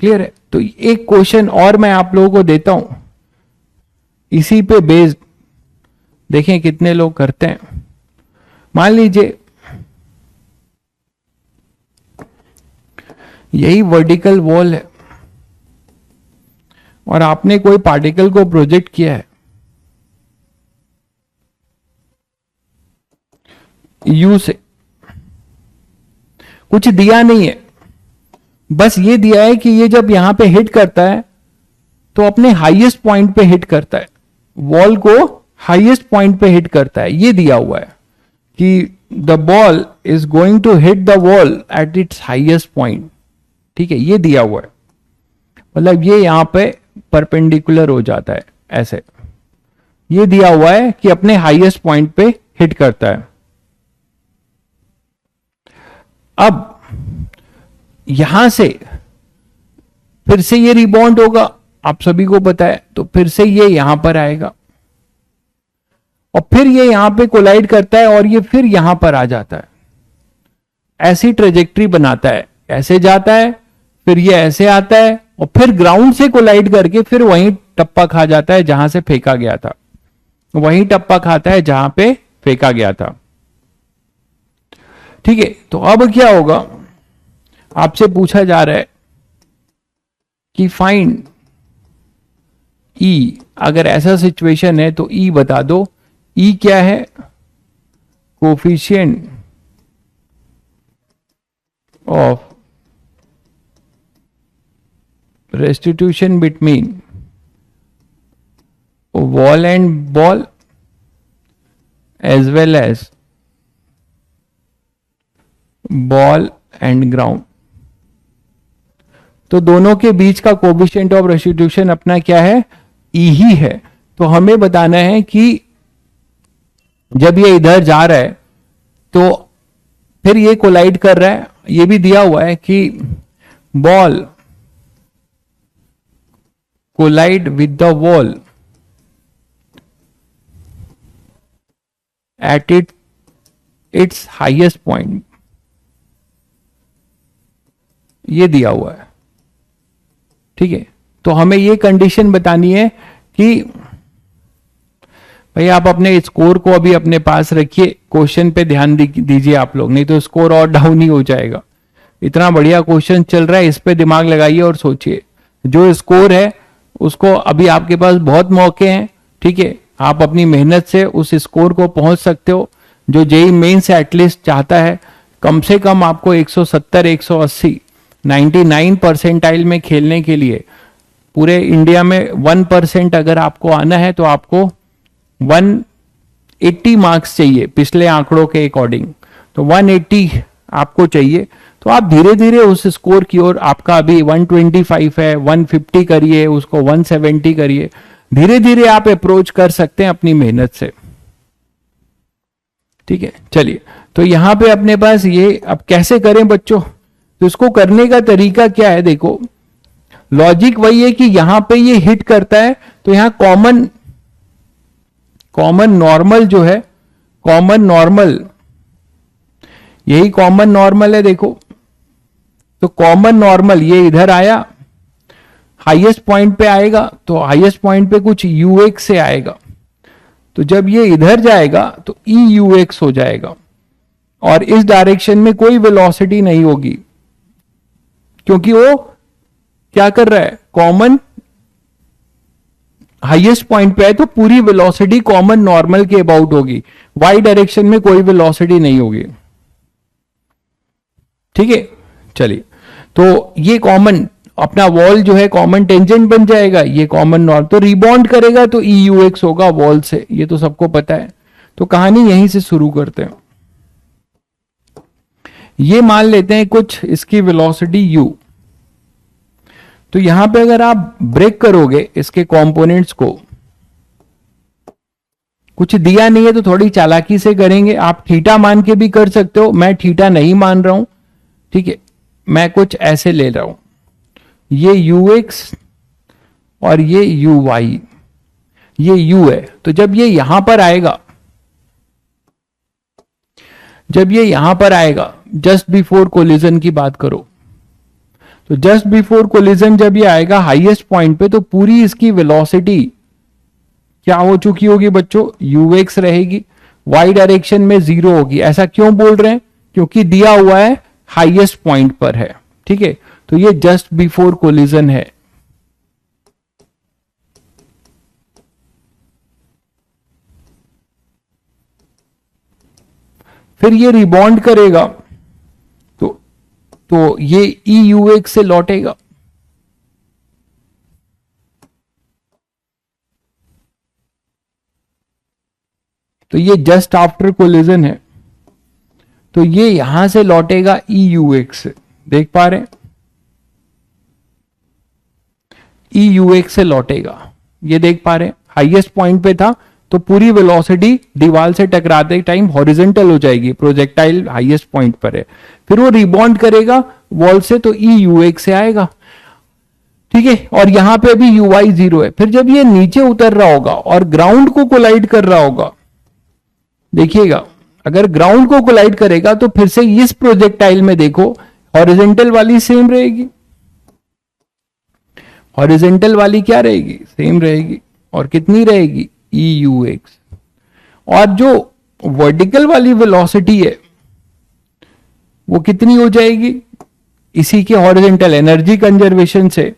Speaker 1: क्लियर है? तो एक क्वेश्चन और मैं आप लोगों को देता हूं, इसी पे बेस्ड, देखें कितने लोग करते हैं। मान लीजिए यही वर्टिकल वॉल है और आपने कोई पार्टिकल को प्रोजेक्ट किया है यू से, कुछ दिया नहीं है, बस ये दिया है कि ये जब यहां पे हिट करता है तो अपने हाईएस्ट पॉइंट पे हिट करता है, वॉल को हाईएस्ट पॉइंट पे हिट करता है, ये दिया हुआ है कि the ball is going to hit the wall at its highest point. ठीक है, ये दिया हुआ है, मतलब ये यहां पे परपेंडिकुलर हो जाता है ऐसे, ये दिया हुआ है कि अपने हाईएस्ट पॉइंट पे हिट करता है। अब यहां से फिर से ये रिबाउंड होगा, आप सभी को पता है, तो फिर से ये यहां पर आएगा और फिर ये यहां पे कोलाइड करता है और ये फिर यहां पर आ जाता है, ऐसी ट्रेजेक्ट्री बनाता है, ऐसे जाता है, फिर ये ऐसे आता है और फिर ग्राउंड से कोलाइड करके फिर वहीं टप्पा खा जाता है जहां से फेंका गया था, वहीं टप्पा खाता है जहां पे फेंका गया था। ठीक है, तो अब क्या होगा, आपसे पूछा जा रहा है कि फाइंड ई, अगर ऐसा सिचुएशन है तो ई बता दो। ई क्या है, coefficient of restitution between wall and ball as well as ball and ground। तो दोनों के बीच का कोफिशिएंट ऑफ रेस्टिट्यूशन अपना क्या है, ई ही है। तो हमें बताना है कि जब ये इधर जा रहा है तो फिर ये कोलाइड कर रहा है, ये भी दिया हुआ है कि ball collide with the wall at its highest point, ये दिया हुआ है। ठीक है, तो हमें ये कंडीशन बतानी है कि भाई आप अपने स्कोर को अभी अपने पास रखिए, क्वेश्चन पे ध्यान दीजिए आप लोग, नहीं तो स्कोर और डाउन ही हो जाएगा। इतना बढ़िया क्वेश्चन चल रहा है, इस पे दिमाग लगाइए और सोचिए। जो स्कोर है उसको अभी आपके पास बहुत मौके हैं, ठीक है, आप अपनी मेहनत से उस स्कोर को पहुंच सकते हो। जो जेई मेन से एटलीस्ट चाहता है कम से कम आपको 170, 180, 99 परसेंटाइल में खेलने के लिए, पूरे इंडिया में 1% अगर आपको आना है तो आपको 180 मार्क्स चाहिए पिछले आंकड़ों के अकॉर्डिंग, तो 180 आपको चाहिए। तो आप धीरे धीरे उस स्कोर की ओर, आपका अभी 125 है, 150 करिए, उसको 170 करिए, धीरे धीरे आप अप्रोच कर सकते हैं अपनी मेहनत से। ठीक है, चलिए, तो यहां पे अपने पास ये, अब कैसे करें बच्चों, तो इसको करने का तरीका क्या है, देखो लॉजिक वही है कि यहां पे ये हिट करता है तो यहां कॉमन नॉर्मल जो है, कॉमन नॉर्मल, यही कॉमन नॉर्मल है, देखो तो कॉमन नॉर्मल ये इधर आया, हाईएस्ट पॉइंट पे आएगा, तो हाईएस्ट पॉइंट पे कुछ यूएक्स से आएगा, तो जब ये इधर जाएगा तो ई यूएक्स हो जाएगा, और इस डायरेक्शन में कोई वेलोसिटी नहीं होगी, क्योंकि वो क्या कर रहा है, कॉमन हाईएस्ट पॉइंट पे है, तो पूरी वेलोसिटी कॉमन नॉर्मल के अबाउट होगी, वाई डायरेक्शन में कोई वेलोसिटी नहीं होगी। ठीक है, चलिए, तो ये कॉमन अपना वॉल जो है कॉमन टेंजेंट बन जाएगा, ये कॉमन नॉर्म, तो रिबॉन्ड करेगा तो ई यू एक्स होगा वॉल से, ये तो सबको पता है। तो कहानी यहीं से शुरू करते हैं। ये मान लेते हैं कुछ इसकी वेलोसिटी यू, तो यहां पे अगर आप ब्रेक करोगे इसके कंपोनेंट्स को, कुछ दिया नहीं है तो थोड़ी चालाकी से करेंगे, आप थीटा मान के भी कर सकते हो, मैं थीटा नहीं मान रहा हूं, ठीक है, मैं कुछ ऐसे ले रहा हूं, ये यू एक्स और ये यू वाई, ये यू है, तो जब ये यहां पर आएगा, जब ये यहां पर आएगा, जस्ट बिफोर कोलिजन की बात करो, तो जस्ट बिफोर कोलिजन जब ये आएगा हाईएस्ट पॉइंट पे, तो पूरी इसकी वेलोसिटी क्या हो चुकी होगी बच्चों, यू एक्स रहेगी, वाई डायरेक्शन में 0 होगी। ऐसा क्यों बोल रहे हैं, क्योंकि दिया हुआ है हाईएस्ट पॉइंट पर है। ठीक है, तो ये जस्ट बिफोर कोलिजन है। फिर ये रिबॉन्ड करेगा, तो ये ई यू एक्स से लौटेगा, तो ये जस्ट आफ्टर कोलिजन है, तो ये यहां से लौटेगा ई यू एक्स से, देख पा रहे हैं, ई यू एक्स से लौटेगा, ये देख पा रहे हैं, हाईएस्ट पॉइंट पे था तो पूरी वेलोसिटी दीवार से टकराते टाइम हॉरिजॉन्टल हो जाएगी, प्रोजेक्टाइल हाईएस्ट पॉइंट पर है, फिर वो रिबॉन्ड करेगा वॉल से, तो ई यू एक्स से आएगा। ठीक है, और यहां पे अभी यू वाई 0 है, फिर जब ये नीचे उतर रहा होगा और ग्राउंड को कोलाइड कर रहा होगा, देखिएगा अगर ग्राउंड को कोलाइड करेगा तो फिर से इस प्रोजेक्टाइल में देखो हॉरिजॉन्टल वाली सेम रहेगी, हॉरिजॉन्टल वाली क्या रहेगी, सेम रहेगी, और कितनी रहेगी, ई यू एक्स, और जो वर्टिकल वाली वेलोसिटी है वो कितनी हो जाएगी, इसी के हॉरिजॉन्टल एनर्जी कंजर्वेशन से,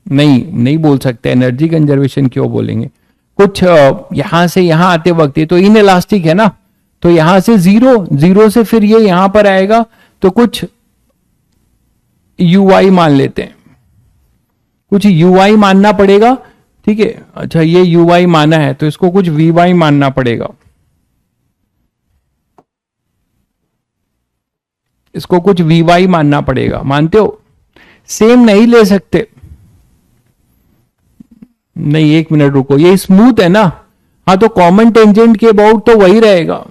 Speaker 1: नहीं बोल सकते, एनर्जी कंजर्वेशन क्यों बोलेंगे, कुछ यहां से यहां आते वक्त, ये तो इन इलास्टिक है ना, तो यहां से 0 से फिर ये यहां पर आएगा, तो कुछ यू आई मान लेते हैं, कुछ यू आई मानना पड़ेगा। ठीक है, अच्छा ये यू आई माना है तो इसको कुछ वी वाई मानना पड़ेगा, इसको कुछ वी वाई मानना पड़ेगा, मानते हो, सेम नहीं ले सकते, नहीं एक मिनट रुको, ये स्मूथ है ना, हाँ तो कॉमन टेंजेंट के अबाउट तो वही रहेगा,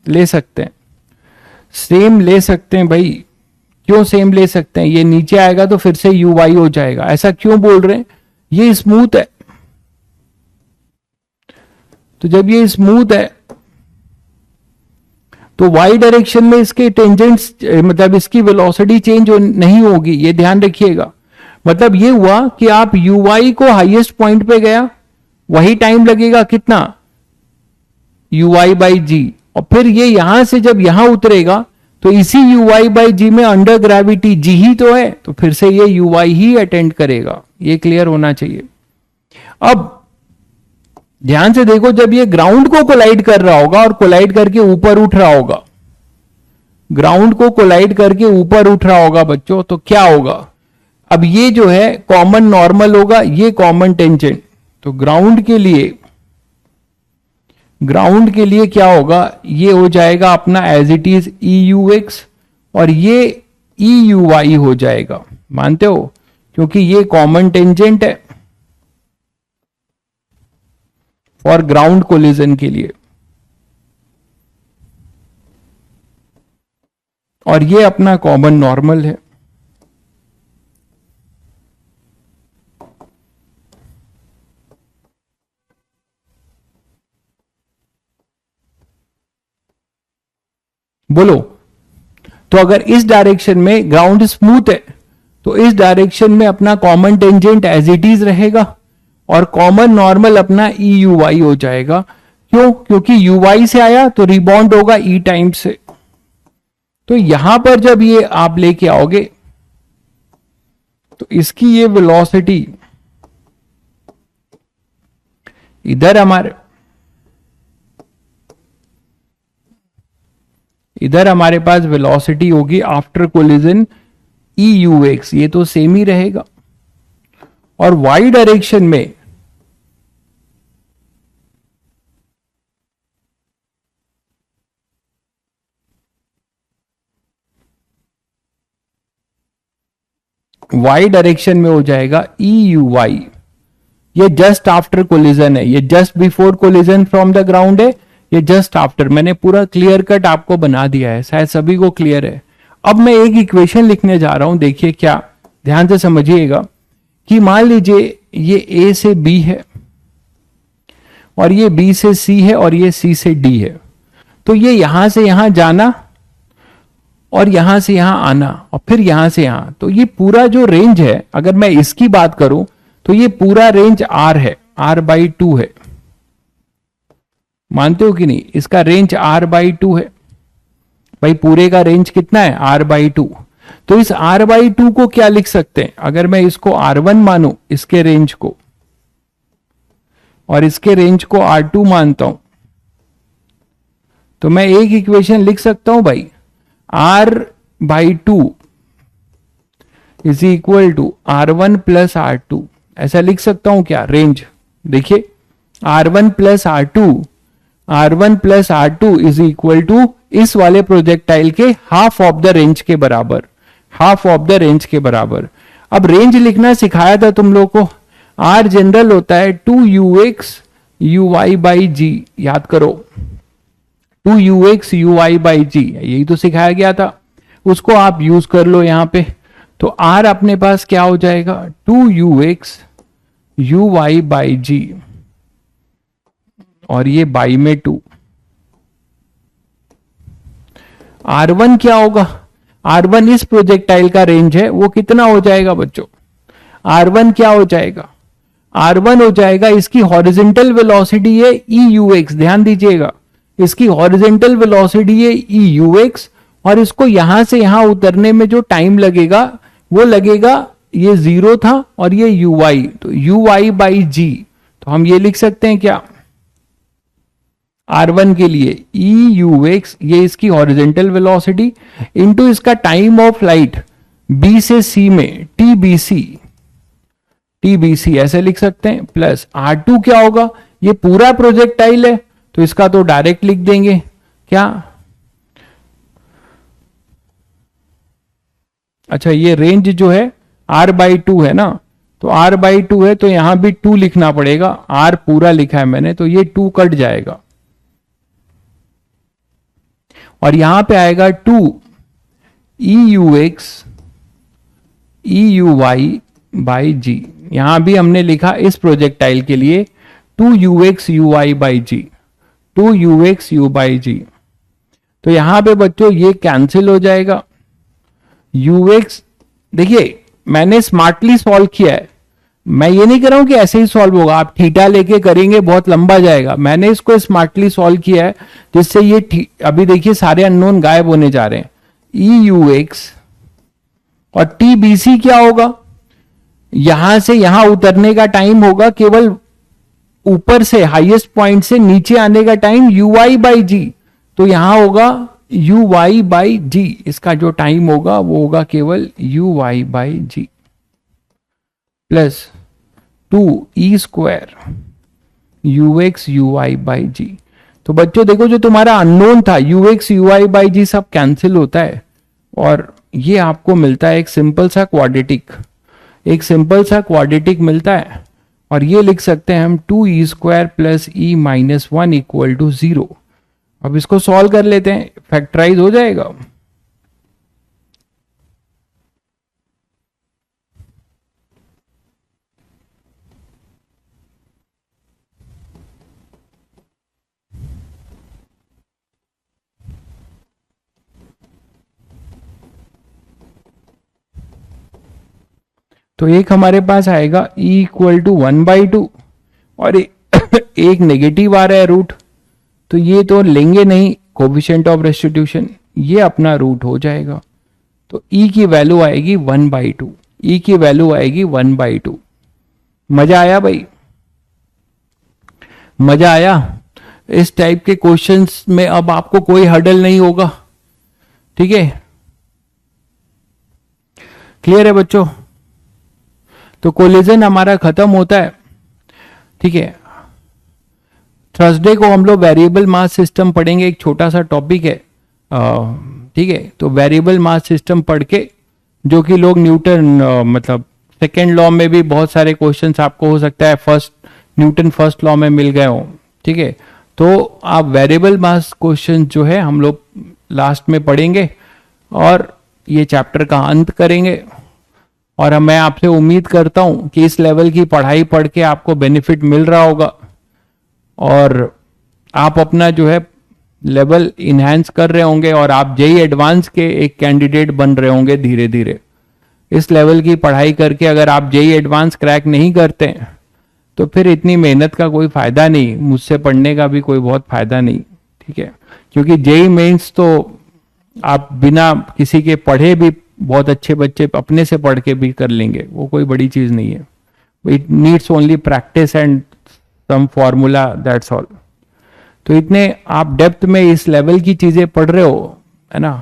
Speaker 1: ले सकते हैं, सेम ले सकते हैं भाई, क्यों सेम ले सकते हैं, ये नीचे आएगा तो फिर से यू वाई हो जाएगा, ऐसा क्यों बोल रहे हैं, ये स्मूथ है, तो जब ये स्मूथ है तो वाई डायरेक्शन में इसके टेंजेंट्स, मतलब इसकी वेलोसिटी चेंज नहीं होगी, ये ध्यान रखिएगा। मतलब ये हुआ कि आप यू वाई को हाईएस्ट पॉइंट पे गया, वही टाइम लगेगा कितना, यू वाई बाई जी, और फिर ये यहां से जब यहां उतरेगा तो इसी यू वाई बाई जी में अंडर ग्रेविटी जी ही तो है, तो फिर से ये यू वाई ही अटेंड करेगा, ये क्लियर होना चाहिए। अब ध्यान से देखो, जब ये ग्राउंड को कोलाइड कर रहा होगा और कोलाइड करके ऊपर उठ रहा होगा, ग्राउंड को कोलाइड करके ऊपर उठ रहा होगा बच्चों, तो क्या होगा, अब ये जो है कॉमन नॉर्मल होगा, ये कॉमन टेंजेंट, तो ग्राउंड के लिए क्या होगा, ये हो जाएगा अपना as it is e u x, और ये ई यू वाई हो जाएगा, मानते हो, क्योंकि ये कॉमन टेंजेंट है और ग्राउंड कोलिजन के लिए, और ये अपना कॉमन नॉर्मल है। बोलो, तो अगर इस डायरेक्शन में ग्राउंड स्मूथ है तो इस डायरेक्शन में अपना common tangent as it is रहेगा और कॉमन नॉर्मल अपना ई यू वाई हो जाएगा। क्यों? क्योंकि यू वाई से आया तो रिबाउंड होगा ई टाइम से। तो यहां पर जब ये आप लेके आओगे तो इसकी ये वेलोसिटी इधर हमारे पास वेलोसिटी होगी आफ्टर कोलिजन ई यू एक्स, ये तो सेम ही रहेगा। और वाई डायरेक्शन में हो जाएगा ई यू वाई। ये जस्ट आफ्टर कोलिजन है, ये just before collision from the ground है, ये जस्ट आफ्टर। मैंने पूरा क्लियर कट आपको बना दिया है, शायद सभी को क्लियर है। अब मैं एक इक्वेशन लिखने जा रहा हूं, देखिए क्या, ध्यान से समझिएगा कि मान लीजिए ये ए से बी है और ये बी से सी है और ये सी से डी है। तो ये यहां से यहां जाना और यहां से यहां आना और फिर यहां से यहां, तो ये पूरा जो रेंज है, अगर मैं इसकी बात करूं तो ये पूरा रेंज आर है, r/2 है। मानते हो कि नहीं? इसका रेंज r/2 है। भाई पूरे का रेंज कितना है? r/2। तो इस r/2 को क्या लिख सकते हैं? अगर मैं इसको r1 मानूं, इसके रेंज को, और इसके रेंज को r2 मानता हूं, तो मैं एक इक्वेशन लिख सकता हूं भाई, r/2 is equal to r1 plus r2। ऐसा लिख सकता हूं क्या? रेंज देखिए, r1 plus r2 is equal to इस वाले प्रोजेक्टाइल के हाफ ऑफ द रेंज के बराबर, हाफ ऑफ द रेंज के बराबर। अब रेंज लिखना सिखाया था तुम लोग को, आर जनरल होता है 2ux uy बाई जी, याद करो 2ux uy बाई जी, यही तो सिखाया गया था, उसको आप यूज कर लो यहां पे। तो आर अपने पास क्या हो जाएगा? 2ux uy बाई जी, और ये बाई में 2। R1 क्या होगा? R1 इस प्रोजेक्टाइल का रेंज है, वो कितना हो जाएगा बच्चों? R1 क्या हो जाएगा? R1 हो जाएगा, इसकी हॉरिजेंटल वेलोसिटी है EUX, ध्यान दीजिएगा, इसकी हॉरिजेंटल वेलोसिटी है EUX, और इसको यहां से यहां उतरने में जो टाइम लगेगा वो लगेगा, ये 0 था और ये UY, तो UY बाई जी। तो हम ये लिख सकते हैं क्या R1 के लिए? EUX, ये इसकी हॉरिजेंटल वेलोसिटी, इनटू इसका टाइम ऑफ फ्लाइट B से C में TBC ऐसे लिख सकते हैं, प्लस R2 क्या होगा? ये पूरा प्रोजेक्टाइल है तो इसका तो डायरेक्ट लिख देंगे क्या? अच्छा, ये रेंज जो है r/2 है ना, तो r/2 है तो यहां भी 2 लिखना पड़ेगा, r पूरा लिखा है मैंने, तो ये 2 कट जाएगा और यहां पे आएगा 2 EUX EUY बाई जी। यहां भी हमने लिखा इस प्रोजेक्टाइल के लिए 2UX UY by g, 2UX U by g. तो यहां पे बच्चों ये कैंसिल हो जाएगा। UX, देखिए मैंने स्मार्टली सॉल्व किया है, मैं ये नहीं कर रहा हूं कि ऐसे ही सॉल्व होगा, आप थीटा लेके करेंगे बहुत लंबा जाएगा। मैंने इसको स्मार्टली सॉल्व किया है जिससे ये अभी देखिए सारे अननोन गायब होने जा रहे हैं। EUX और TBC क्या होगा? यहां से यहां उतरने का टाइम होगा, केवल ऊपर से हाईएस्ट पॉइंट से नीचे आने का टाइम UY बाई जी, तो यहां होगा UY बाई जी, इसका जो टाइम होगा वो होगा केवल UY by g plus 2E square UX UY by g. तो बच्चों देखो, जो तुम्हारा अननोन था UX UY बाई जी सब कैंसिल होता है, और ये आपको मिलता है एक सिंपल सा क्वाड्रेटिक, एक सिंपल सा क्वाड्रेटिक मिलता है, और ये लिख सकते हैं हम 2e² plus e-1 equal to 0। अब इसको सॉल्व कर लेते हैं, फैक्टराइज हो जाएगा। तो एक हमारे पास आएगा e इक्वल टू 1/2, और एक नेगेटिव आ रहा है रूट, तो ये तो लेंगे नहीं कोफिशिएंट ऑफ रेस्टिट्यूशन, ये अपना रूट हो जाएगा। तो e की वैल्यू आएगी 1/2, e की वैल्यू आएगी 1/2। मजा आया भाई, मजा आया। इस टाइप के क्वेश्चंस में अब आपको कोई हर्डल नहीं होगा, ठीक है, क्लियर है बच्चों। तो कोलिजन हमारा खत्म होता है, ठीक है। थर्सडे को हम लोग वेरिएबल मास सिस्टम पढ़ेंगे, एक छोटा सा टॉपिक है, ठीक है। तो वेरिएबल मास सिस्टम पढ़ के, जो कि लोग न्यूटन मतलब सेकेंड लॉ में भी बहुत सारे क्वेश्चंस आपको हो सकता है न्यूटन फर्स्ट लॉ में मिल गए हो, ठीक है। तो आप वेरिएबल मास क्वेश्चन जो है हम लोग लास्ट में पढ़ेंगे और ये चैप्टर का अंत करेंगे। और मैं आपसे उम्मीद करता हूं कि इस लेवल की पढ़ाई पढ़ के आपको बेनिफिट मिल रहा होगा और आप अपना जो है लेवल इनहैंस कर रहे होंगे और आप जेई एडवांस के एक कैंडिडेट बन रहे होंगे धीरे धीरे। इस लेवल की पढ़ाई करके अगर आप जेई एडवांस क्रैक नहीं करते तो फिर इतनी मेहनत का कोई फायदा नहीं, मुझसे पढ़ने का भी कोई बहुत फायदा नहीं, ठीक है। क्योंकि जेई मेंस तो आप बिना किसी के पढ़े भी बहुत अच्छे बच्चे अपने से पढ़ के भी कर लेंगे, वो कोई बड़ी चीज नहीं है। It needs only practice and some formula, that's all. तो इतने आप डेप्थ में इस लेवल की चीजें पढ़ रहे हो, है ना।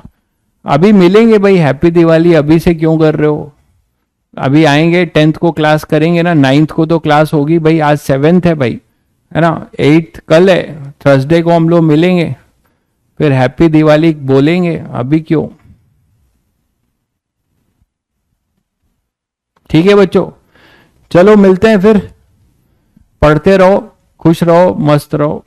Speaker 1: अभी मिलेंगे भाई, हैप्पी दिवाली अभी से क्यों कर रहे हो, अभी आएंगे 10th को क्लास करेंगे ना, 9th को तो क्लास होगी भाई, आज 7th है भाई, है ना, 8th कल है, थर्सडे को हम लोग मिलेंगे, फिर हैप्पी दिवाली बोलेंगे, अभी क्यों। ठीक है बच्चों, चलो मिलते हैं फिर, पढ़ते रहो, खुश रहो, मस्त रहो।